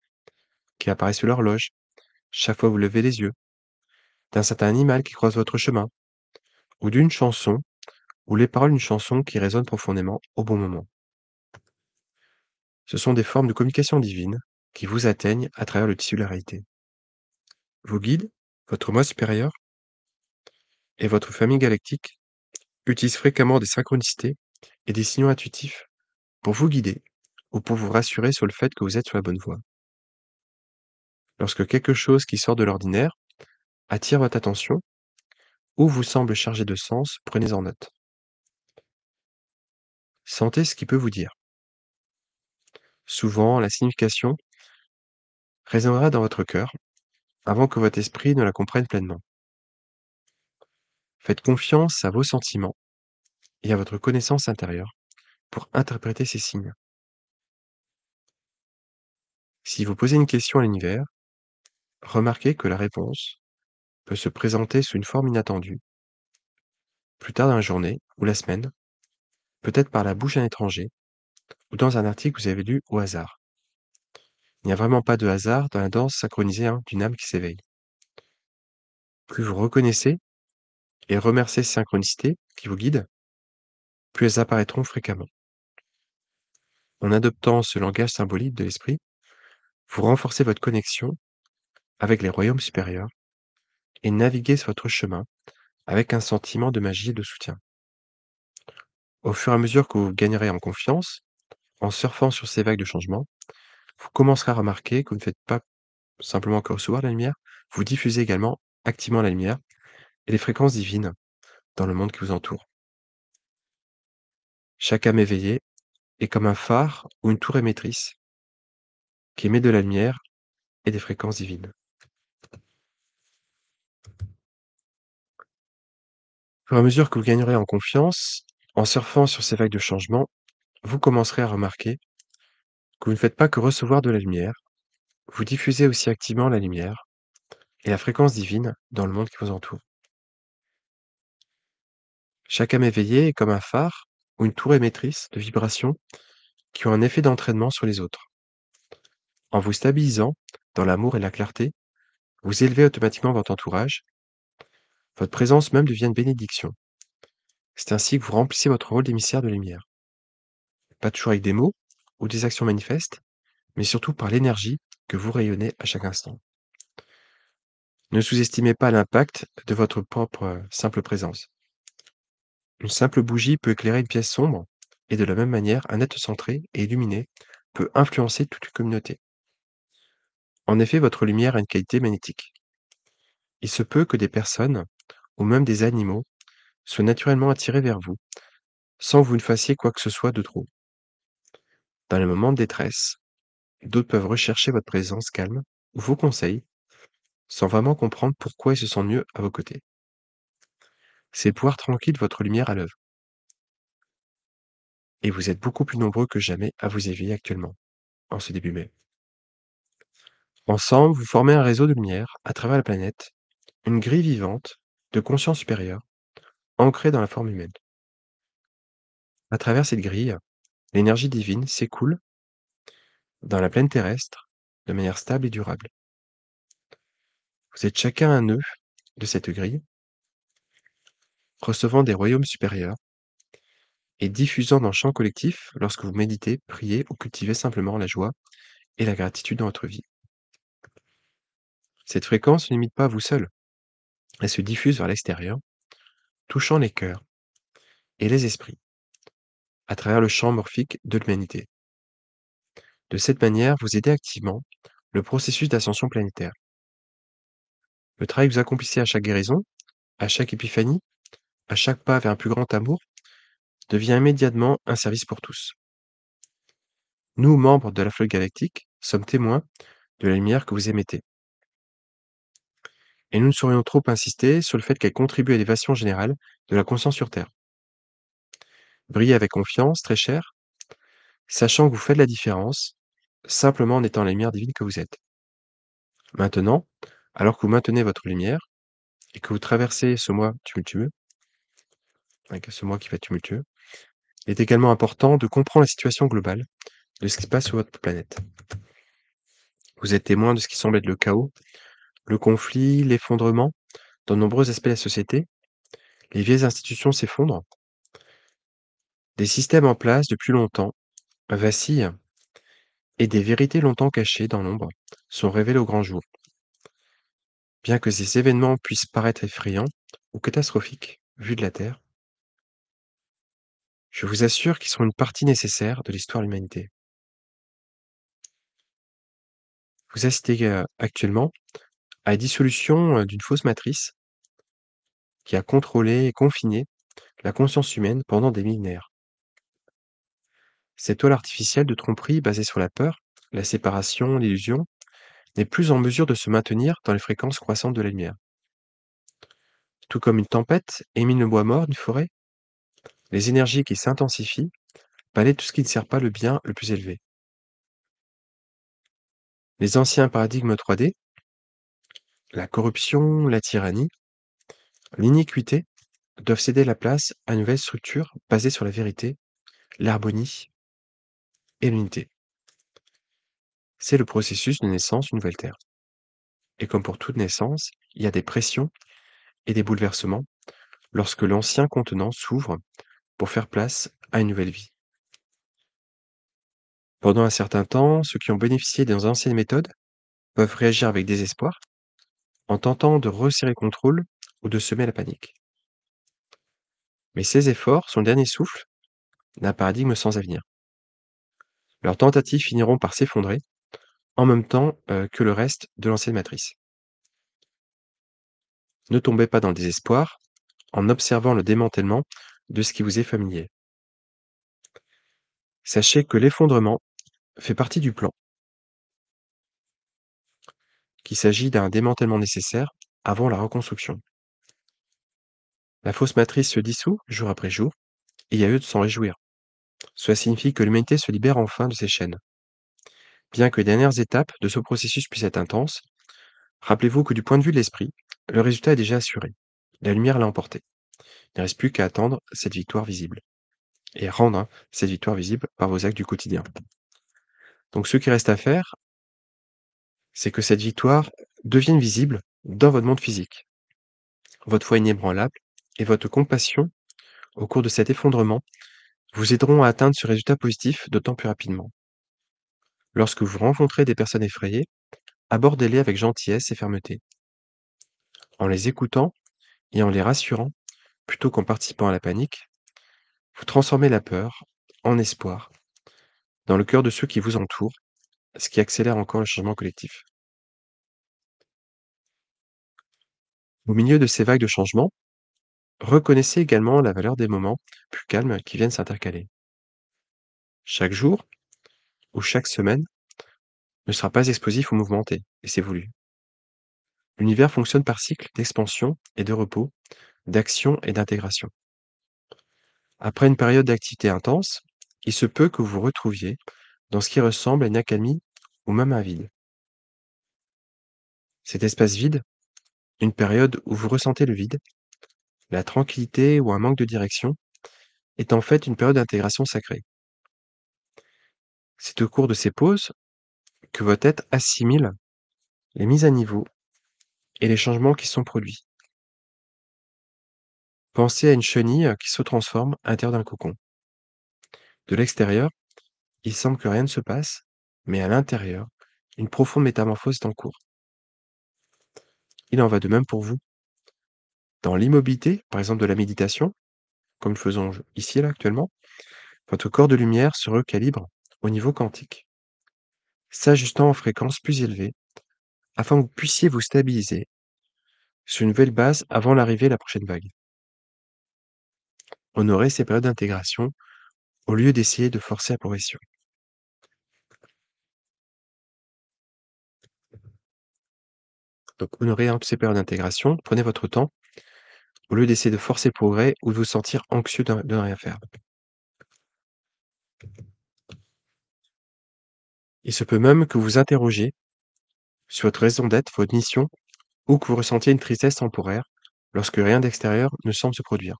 qui apparaissent sur l'horloge chaque fois que vous levez les yeux, d'un certain animal qui croise votre chemin, ou d'une chanson ou les paroles d'une chanson qui résonnent profondément au bon moment. Ce sont des formes de communication divine qui vous atteignent à travers le tissu de la réalité. Vos guides, votre moi supérieur et votre famille galactique utilisent fréquemment des synchronicités et des signaux intuitifs pour vous guider ou pour vous rassurer sur le fait que vous êtes sur la bonne voie. Lorsque quelque chose qui sort de l'ordinaire attire votre attention ou vous semble chargé de sens, prenez-en note. Sentez ce qu'il peut vous dire. Souvent, la signification résonnera dans votre cœur avant que votre esprit ne la comprenne pleinement. Faites confiance à vos sentiments et à votre connaissance intérieure pour interpréter ces signes. Si vous posez une question à l'univers, remarquez que la réponse peut se présenter sous une forme inattendue, plus tard dans la journée ou la semaine, peut-être par la bouche d'un étranger ou dans un article que vous avez lu au hasard. Il n'y a vraiment pas de hasard dans la danse synchronisée d'une âme qui s'éveille. Plus vous reconnaissez et remerciez ces synchronicités qui vous guident, plus elles apparaîtront fréquemment. En adoptant ce langage symbolique de l'esprit, vous renforcez votre connexion avec les royaumes supérieurs et naviguez sur votre chemin avec un sentiment de magie et de soutien. Au fur et à mesure que vous gagnerez en confiance, en surfant sur ces vagues de changement, vous commencerez à remarquer que vous ne faites pas simplement que recevoir la lumière, vous diffusez également activement la lumière et les fréquences divines dans le monde qui vous entoure. Chaque âme éveillée est comme un phare ou une tour émettrice qui émet de la lumière et des fréquences divines. Au fur et à mesure que vous gagnerez en confiance, en surfant sur ces vagues de changement, vous commencerez à remarquer que vous ne faites pas que recevoir de la lumière, vous diffusez aussi activement la lumière et la fréquence divine dans le monde qui vous entoure. Chaque âme éveillée est comme un phare ou une tour émettrice de vibrations qui ont un effet d'entraînement sur les autres. En vous stabilisant dans l'amour et la clarté, vous élevez automatiquement votre entourage, votre présence même devient une bénédiction. C'est ainsi que vous remplissez votre rôle d'émissaire de lumière. Pas toujours avec des mots ou des actions manifestes, mais surtout par l'énergie que vous rayonnez à chaque instant. Ne sous-estimez pas l'impact de votre propre simple présence. Une simple bougie peut éclairer une pièce sombre, et de la même manière, un être centré et illuminé peut influencer toute une communauté. En effet, votre lumière a une qualité magnétique. Il se peut que des personnes, ou même des animaux, soient naturellement attirés vers vous, sans que vous ne fassiez quoi que ce soit de trop. Dans les moments de détresse, d'autres peuvent rechercher votre présence calme ou vos conseils, sans vraiment comprendre pourquoi ils se sentent mieux à vos côtés. C'est le pouvoir tranquille de votre lumière à l'œuvre, et vous êtes beaucoup plus nombreux que jamais à vous éveiller actuellement, en ce début mai. Ensemble, vous formez un réseau de lumière à travers la planète, une grille vivante de conscience supérieure, ancrée dans la forme humaine. À travers cette grille, l'énergie divine s'écoule dans la plaine terrestre, de manière stable et durable. Vous êtes chacun un nœud de cette grille, recevant des royaumes supérieurs et diffusant dans le champ collectif lorsque vous méditez, priez ou cultivez simplement la joie et la gratitude dans votre vie. Cette fréquence ne limite pas à vous seul, elle se diffuse vers l'extérieur, touchant les cœurs et les esprits à travers le champ morphique de l'humanité. De cette manière, vous aidez activement le processus d'ascension planétaire. Le travail que vous accomplissez à chaque guérison, à chaque épiphanie, à chaque pas vers un plus grand amour, devient immédiatement un service pour tous. Nous, membres de la flotte galactique, sommes témoins de la lumière que vous émettez. Et nous ne saurions trop insister sur le fait qu'elle contribue à l'élévation générale de la conscience sur Terre. Brillez avec confiance, très cher, sachant que vous faites la différence, simplement en étant la lumière divine que vous êtes. Maintenant, alors que vous maintenez votre lumière et que vous traversez ce mois tumultueux, avec ce mois qui va être tumultueux, il est également important de comprendre la situation globale de ce qui se passe sur votre planète. Vous êtes témoin de ce qui semble être le chaos, le conflit, l'effondrement dans de nombreux aspects de la société. Les vieilles institutions s'effondrent, des systèmes en place depuis longtemps vacillent et des vérités longtemps cachées dans l'ombre sont révélées au grand jour. Bien que ces événements puissent paraître effrayants ou catastrophiques vus de la Terre, je vous assure qu'ils sont une partie nécessaire de l'histoire de l'humanité. Vous assistez actuellement à la dissolution d'une fausse matrice qui a contrôlé et confiné la conscience humaine pendant des millénaires. Cette toile artificielle de tromperie basée sur la peur, la séparation, l'illusion, n'est plus en mesure de se maintenir dans les fréquences croissantes de la lumière. Tout comme une tempête émine le bois mort d'une forêt, les énergies qui s'intensifient balaient tout ce qui ne sert pas le bien le plus élevé. Les anciens paradigmes 3D, la corruption, la tyrannie, l'iniquité, doivent céder la place à une nouvelle structure basée sur la vérité, l'harmonie et l'unité. C'est le processus de naissance d'une nouvelle Terre. Et comme pour toute naissance, il y a des pressions et des bouleversements lorsque l'ancien contenant s'ouvre pour faire place à une nouvelle vie. Pendant un certain temps, ceux qui ont bénéficié des anciennes méthodes peuvent réagir avec désespoir en tentant de resserrer le contrôle ou de semer la panique. Mais ces efforts sont le dernier souffle d'un paradigme sans avenir. Leurs tentatives finiront par s'effondrer en même temps que le reste de l'ancienne matrice. Ne tombez pas dans le désespoir en observant le démantèlement de ce qui vous est familier. Sachez que l'effondrement fait partie du plan, qu'il s'agit d'un démantèlement nécessaire avant la reconstruction. La fausse matrice se dissout jour après jour, et il y a lieu de s'en réjouir. Cela signifie que l'humanité se libère enfin de ses chaînes. Bien que les dernières étapes de ce processus puissent être intenses, rappelez-vous que du point de vue de l'esprit, le résultat est déjà assuré. La lumière l'a emporté. Il ne reste plus qu'à attendre cette victoire visible et rendre cette victoire visible par vos actes du quotidien. Donc ce qui reste à faire, c'est que cette victoire devienne visible dans votre monde physique. Votre foi inébranlable et votre compassion au cours de cet effondrement vous aideront à atteindre ce résultat positif d'autant plus rapidement. Lorsque vous rencontrez des personnes effrayées, abordez-les avec gentillesse et fermeté, en les écoutant et en les rassurant plutôt qu'en participant à la panique. Vous transformez la peur en espoir dans le cœur de ceux qui vous entourent, ce qui accélère encore le changement collectif. Au milieu de ces vagues de changement, reconnaissez également la valeur des moments plus calmes qui viennent s'intercaler. Chaque jour ou chaque semaine ne sera pas explosif ou mouvementé, et c'est voulu. L'univers fonctionne par cycle d'expansion et de repos, d'action et d'intégration. Après une période d'activité intense, il se peut que vous vous retrouviez dans ce qui ressemble à une accalmie ou même un vide. Cet espace vide, une période où vous ressentez le vide, la tranquillité ou un manque de direction, est en fait une période d'intégration sacrée. C'est au cours de ces pauses que votre tête assimile les mises à niveau et les changements qui sont produits. Pensez à une chenille qui se transforme à l'intérieur d'un cocon. De l'extérieur, il semble que rien ne se passe, mais à l'intérieur, une profonde métamorphose est en cours. Il en va de même pour vous. Dans l'immobilité, par exemple de la méditation, comme le faisons ici là actuellement, votre corps de lumière se recalibre au niveau quantique, s'ajustant en fréquence plus élevée afin que vous puissiez vous stabiliser sur une nouvelle base avant l'arrivée de la prochaine vague. Honorez ces périodes d'intégration au lieu d'essayer de forcer la progression. Donc honorez ces périodes d'intégration, prenez votre temps au lieu d'essayer de forcer le progrès ou de vous sentir anxieux de ne rien faire. Il se peut même que vous vous interrogiez sur votre raison d'être, votre mission, ou que vous ressentiez une tristesse temporaire lorsque rien d'extérieur ne semble se produire.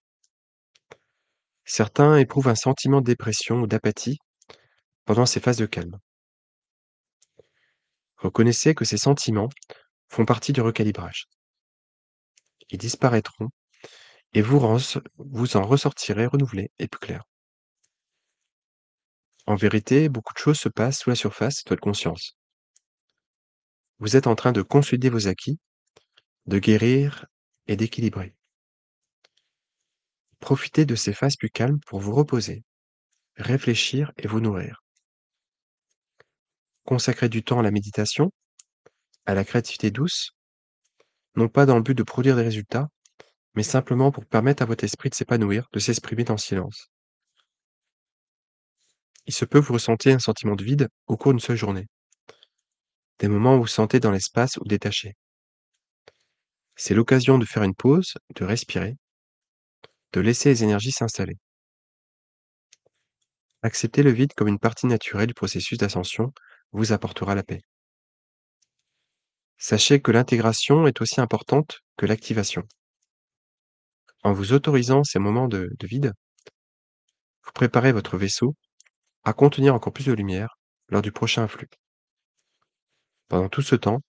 Certains éprouvent un sentiment de dépression ou d'apathie pendant ces phases de calme. Reconnaissez que ces sentiments font partie du recalibrage. Ils disparaîtront et vous en ressortirez renouvelé et plus clair. En vérité, beaucoup de choses se passent sous la surface de votre conscience. Vous êtes en train de consolider vos acquis, de guérir et d'équilibrer. Profitez de ces phases plus calmes pour vous reposer, réfléchir et vous nourrir. Consacrez du temps à la méditation, à la créativité douce, non pas dans le but de produire des résultats, mais simplement pour permettre à votre esprit de s'épanouir, de s'exprimer dans le silence. Il se peut que vous ressentiez un sentiment de vide au cours d'une seule journée, des moments où vous vous sentez dans l'espace ou détaché. C'est l'occasion de faire une pause, de respirer, de laisser les énergies s'installer. Accepter le vide comme une partie naturelle du processus d'ascension vous apportera la paix. Sachez que l'intégration est aussi importante que l'activation. En vous autorisant ces moments de vide, vous préparez votre vaisseau à contenir encore plus de lumière lors du prochain afflux. Pendant tout ce temps,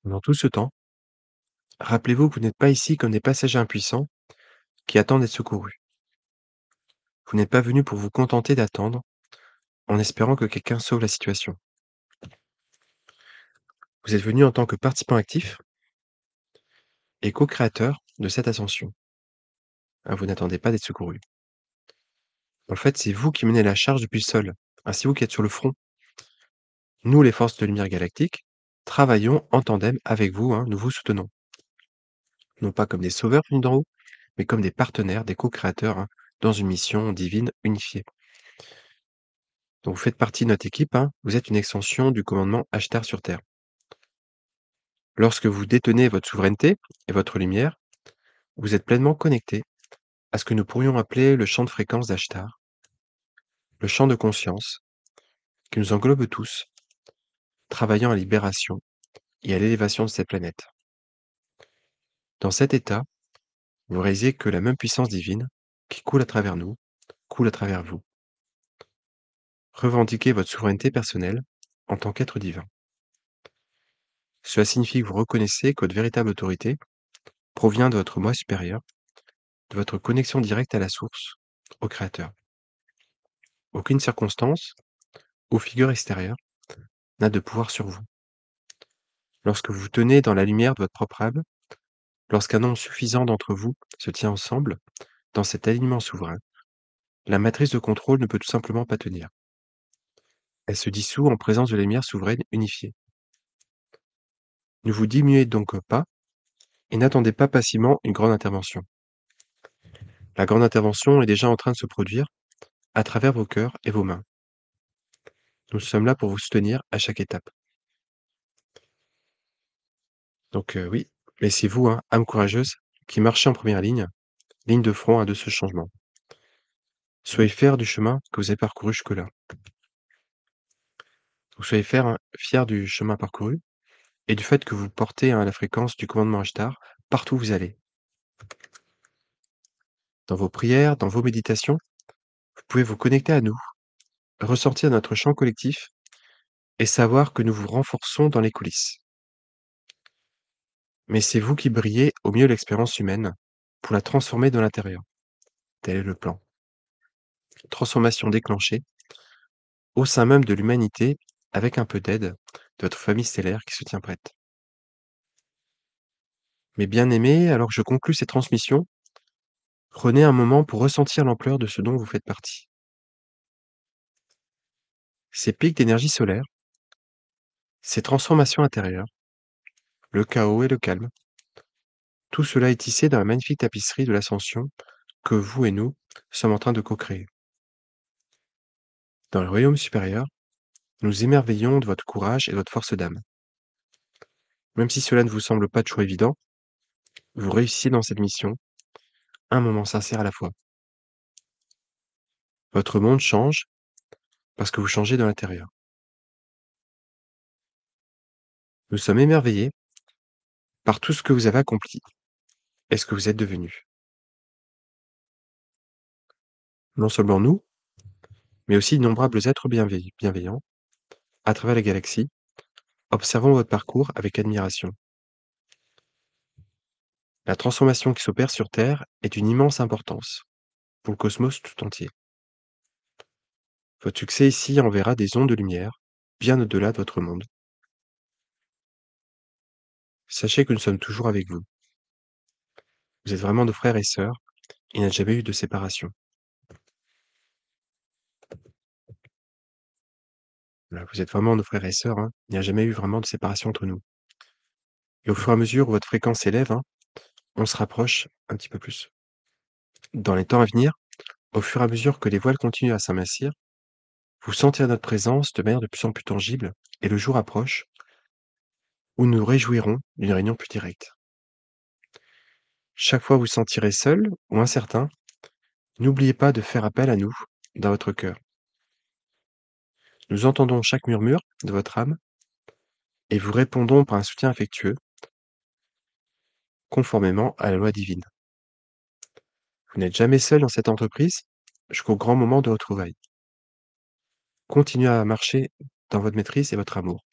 pendant tout ce temps, rappelez-vous que vous n'êtes pas ici comme des passagers impuissants qui attendent d'être secourus. Vous n'êtes pas venu pour vous contenter d'attendre en espérant que quelqu'un sauve la situation. Vous êtes venu en tant que participant actif et co-créateur de cette ascension. Ah, vous n'attendez pas d'être secouru. En fait, c'est vous qui menez la charge depuis le sol. Ah, c'est vous qui êtes sur le front. Nous, les forces de lumière galactique, travaillons en tandem avec vous, hein, nous vous soutenons. Non pas comme des sauveurs venus d'en haut, mais comme des partenaires, des co-créateurs, hein, dans une mission divine unifiée. Donc vous faites partie de notre équipe, hein, vous êtes une extension du commandement Ashtar sur Terre. Lorsque vous détenez votre souveraineté et votre lumière, vous êtes pleinement connecté à ce que nous pourrions appeler le champ de fréquence d'Ashtar, le champ de conscience qui nous englobe tous, travaillant à la libération et à l'élévation de cette planète. Dans cet état, vous réalisez que la même puissance divine qui coule à travers nous, coule à travers vous. Revendiquez votre souveraineté personnelle en tant qu'être divin. Cela signifie que vous reconnaissez que votre véritable autorité provient de votre moi supérieur, de votre connexion directe à la source, au Créateur. Aucune circonstance ou figure extérieure n'a de pouvoir sur vous. Lorsque vous vous tenez dans la lumière de votre propre âme, lorsqu'un nombre suffisant d'entre vous se tient ensemble dans cet alignement souverain, la matrice de contrôle ne peut tout simplement pas tenir. Elle se dissout en présence de la lumière souveraine unifiée. Ne vous diminuez donc pas et n'attendez pas passivement une grande intervention. La grande intervention est déjà en train de se produire à travers vos cœurs et vos mains. Nous sommes là pour vous soutenir à chaque étape. Donc oui, mais c'est vous, hein, âme courageuse, qui marchez en première ligne, ligne de front à de ce changement. Soyez fiers du chemin que vous avez parcouru jusque-là. Donc soyez fiers du chemin parcouru et du fait que vous portez, hein, la fréquence du commandement Ashtar partout où vous allez. Dans vos prières, dans vos méditations, vous pouvez vous connecter à nous, ressentir notre chant collectif et savoir que nous vous renforçons dans les coulisses. Mais c'est vous qui brillez au milieu de l'expérience humaine pour la transformer de l'intérieur. Tel est le plan. Transformation déclenchée au sein même de l'humanité avec un peu d'aide de votre famille stellaire qui se tient prête. Mes bien-aimés, alors que je conclus cette transmission, prenez un moment pour ressentir l'ampleur de ce dont vous faites partie. Ces pics d'énergie solaire, ces transformations intérieures, le chaos et le calme, tout cela est tissé dans la magnifique tapisserie de l'ascension que vous et nous sommes en train de co-créer. Dans le royaume supérieur, nous émerveillons de votre courage et de votre force d'âme. Même si cela ne vous semble pas toujours évident, vous réussissez dans cette mission, un moment sincère à la fois. Votre monde change parce que vous changez de l'intérieur. Nous sommes émerveillés par tout ce que vous avez accompli et ce que vous êtes devenu. Non seulement nous, mais aussi d'innombrables êtres bienveillants à travers la galaxie, observant votre parcours avec admiration. La transformation qui s'opère sur Terre est d'une immense importance pour le cosmos tout entier. Votre succès ici enverra des ondes de lumière bien au-delà de votre monde. Sachez que nous sommes toujours avec vous. Vous êtes vraiment nos frères et sœurs. Il n'y a jamais eu de séparation. Voilà, vous êtes vraiment nos frères et sœurs, hein. Il n'y a jamais eu vraiment de séparation entre nous. Et au fur et à mesure où votre fréquence s'élève, hein, on se rapproche un petit peu plus. Dans les temps à venir, au fur et à mesure que les voiles continuent à s'amincir, vous sentirez notre présence de manière de plus en plus tangible et le jour approche où nous nous réjouirons d'une réunion plus directe. Chaque fois vous vous sentirez seul ou incertain, n'oubliez pas de faire appel à nous dans votre cœur. Nous entendons chaque murmure de votre âme et vous répondons par un soutien affectueux, conformément à la loi divine. Vous n'êtes jamais seul dans cette entreprise jusqu'au grand moment de retrouvailles. Continuez à marcher dans votre maîtrise et votre amour.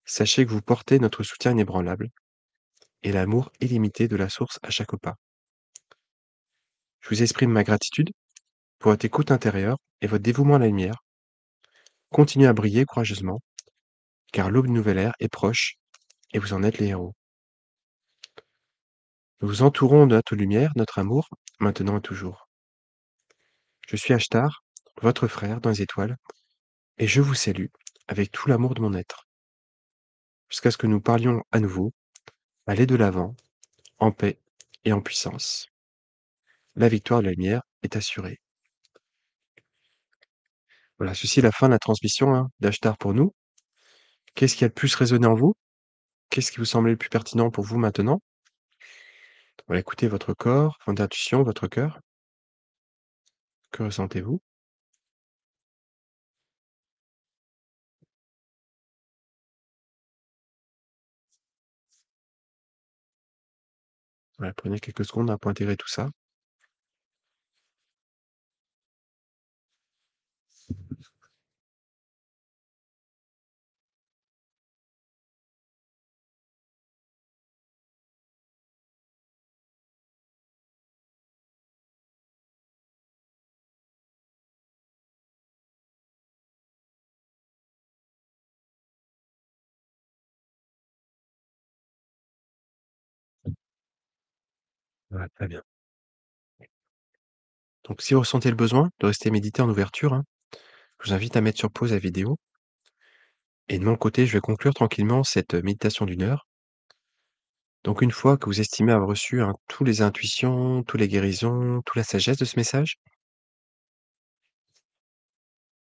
Sachez que vous portez notre soutien inébranlable et l'amour illimité de la source à chaque pas. Je vous exprime ma gratitude pour votre écoute intérieure et votre dévouement à la lumière. Continuez à briller courageusement, car l'aube d'une nouvelle ère est proche et vous en êtes les héros. Nous vous entourons de notre lumière, notre amour, maintenant et toujours. Je suis Ashtar, votre frère dans les étoiles, et je vous salue avec tout l'amour de mon être, jusqu'à ce que nous parlions à nouveau. Allez de l'avant, en paix et en puissance. La victoire de la lumière est assurée. Voilà, ceci est la fin de la transmission, hein, d'Ashtar pour nous. Qu'est-ce qui a le plus résonné en vous? Qu'est-ce qui vous semblait le plus pertinent pour vous maintenant? Voilà, écoutez votre corps, votre intuition, votre cœur. Que ressentez-vous? Voilà, prenez quelques secondes, hein, pour intégrer tout ça. Voilà, très bien. Donc si vous ressentez le besoin de rester méditer en ouverture, hein, je vous invite à mettre sur pause la vidéo et de mon côté, je vais conclure tranquillement cette, méditation d'une heure. Donc une fois que vous estimez avoir reçu, hein, tous les intuitions, tous les guérisons, toute la sagesse de ce message,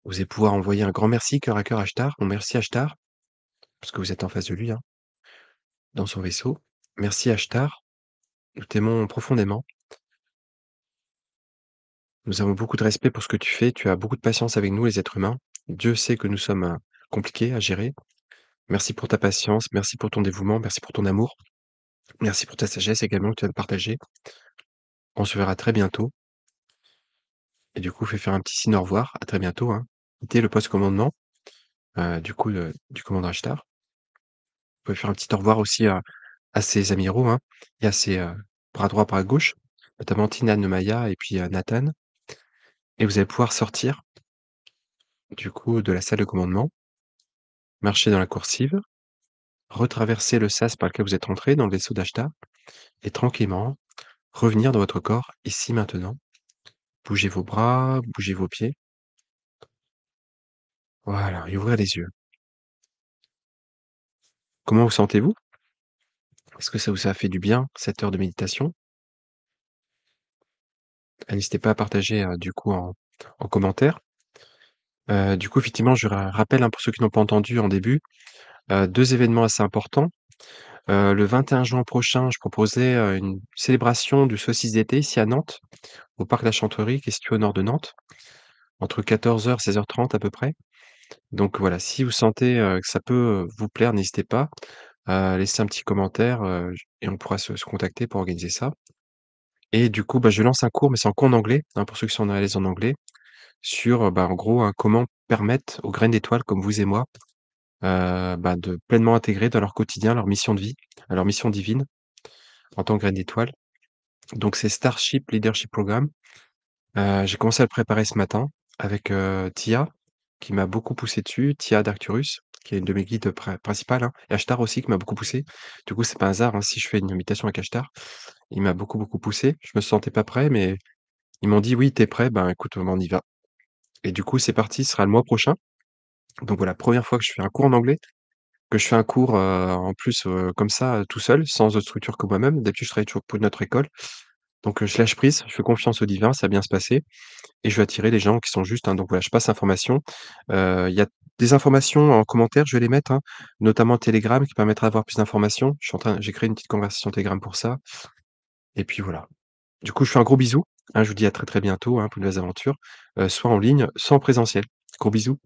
vous allez pouvoir envoyer un grand merci cœur à cœur à Ashtar, mon merci Ashtar, parce que vous êtes en face de lui, hein. dans son vaisseau. Merci Ashtar, nous t'aimons profondément. Nous avons beaucoup de respect pour ce que tu fais. Tu as beaucoup de patience avec nous, les êtres humains. Dieu sait que nous sommes, compliqués à gérer. Merci pour ta patience, merci pour ton dévouement, merci pour ton amour. Merci pour ta sagesse également que tu viens de partager. On se verra très bientôt et du coup, fais faire un petit signe au revoir. À très bientôt, hein. Quittez le poste commandement, du coup, du commandant Ashtar. Vous pouvez faire un petit au revoir aussi à ses amiraux, hein, et à ses, bras droit, bras gauche, notamment Tina Nemaya et puis, Nathan, et vous allez pouvoir sortir, du coup, de la salle de commandement, marcher dans la coursive, retraverser le sas par lequel vous êtes entrés dans le vaisseau d'Ashtar et tranquillement revenir dans votre corps, ici, maintenant. Bougez vos bras, bougez vos pieds. Voilà, et ouvrez les yeux. Comment vous sentez-vous? Est-ce que ça vous a fait du bien, cette heure de méditation? N'hésitez pas à partager, du coup en commentaire. Du coup, effectivement, je rappelle, hein, pour ceux qui n'ont pas entendu en début, 2 événements assez importants. Le 21 juin prochain, je proposais, une célébration du solstice d'été ici à Nantes, au parc de la Chanterie qui est situé au nord de Nantes, entre 14h, 16h30 à peu près. Donc voilà, si vous sentez, que ça peut, vous plaire, n'hésitez pas à laisser un petit commentaire, et on pourra se contacter pour organiser ça. Et du coup, bah, je lance un cours, mais c'est un cours en anglais, hein, pour ceux qui sont à l'aise en anglais, sur, bah, en gros, hein, comment permettre aux graines d'étoiles comme vous et moi, bah, de pleinement intégrer dans leur quotidien leur mission de vie, leur mission divine en tant que graines d'étoiles. Donc c'est Starship Leadership Programme. J'ai commencé à le préparer ce matin avec, Tia, qui m'a beaucoup poussé dessus, Tia d'Arcturus, qui est une de mes guides principales, hein, et Ashtar aussi qui m'a beaucoup poussé. Du coup, c'est pas un hasard, hein, si je fais une méditation avec Ashtar. Il m'a beaucoup, beaucoup poussé. Je me sentais pas prêt, mais ils m'ont dit: «Oui, tu es prêt, ben, écoute, on y va» et du coup, c'est parti, ce sera le mois prochain. Donc voilà, première fois que je fais un cours en anglais, que je fais un cours, en plus, comme ça, tout seul, sans autre structure que moi-même. D'habitude, je travaille toujours pour une autre école. Donc, je lâche prise, je fais confiance au divin, ça va bien se passer et je vais attirer les gens qui sont justes, hein. Donc voilà, je passe l'information. Il y a des informations en commentaire, je vais les mettre, hein, notamment Telegram qui permettra d'avoir plus d'informations. J'ai créé une petite conversation Telegram pour ça et puis voilà. Du coup, je fais un gros bisou, hein, je vous dis à très, très bientôt, hein, pour de nouvelles aventures, soit en ligne, soit en présentiel. Gros bisous.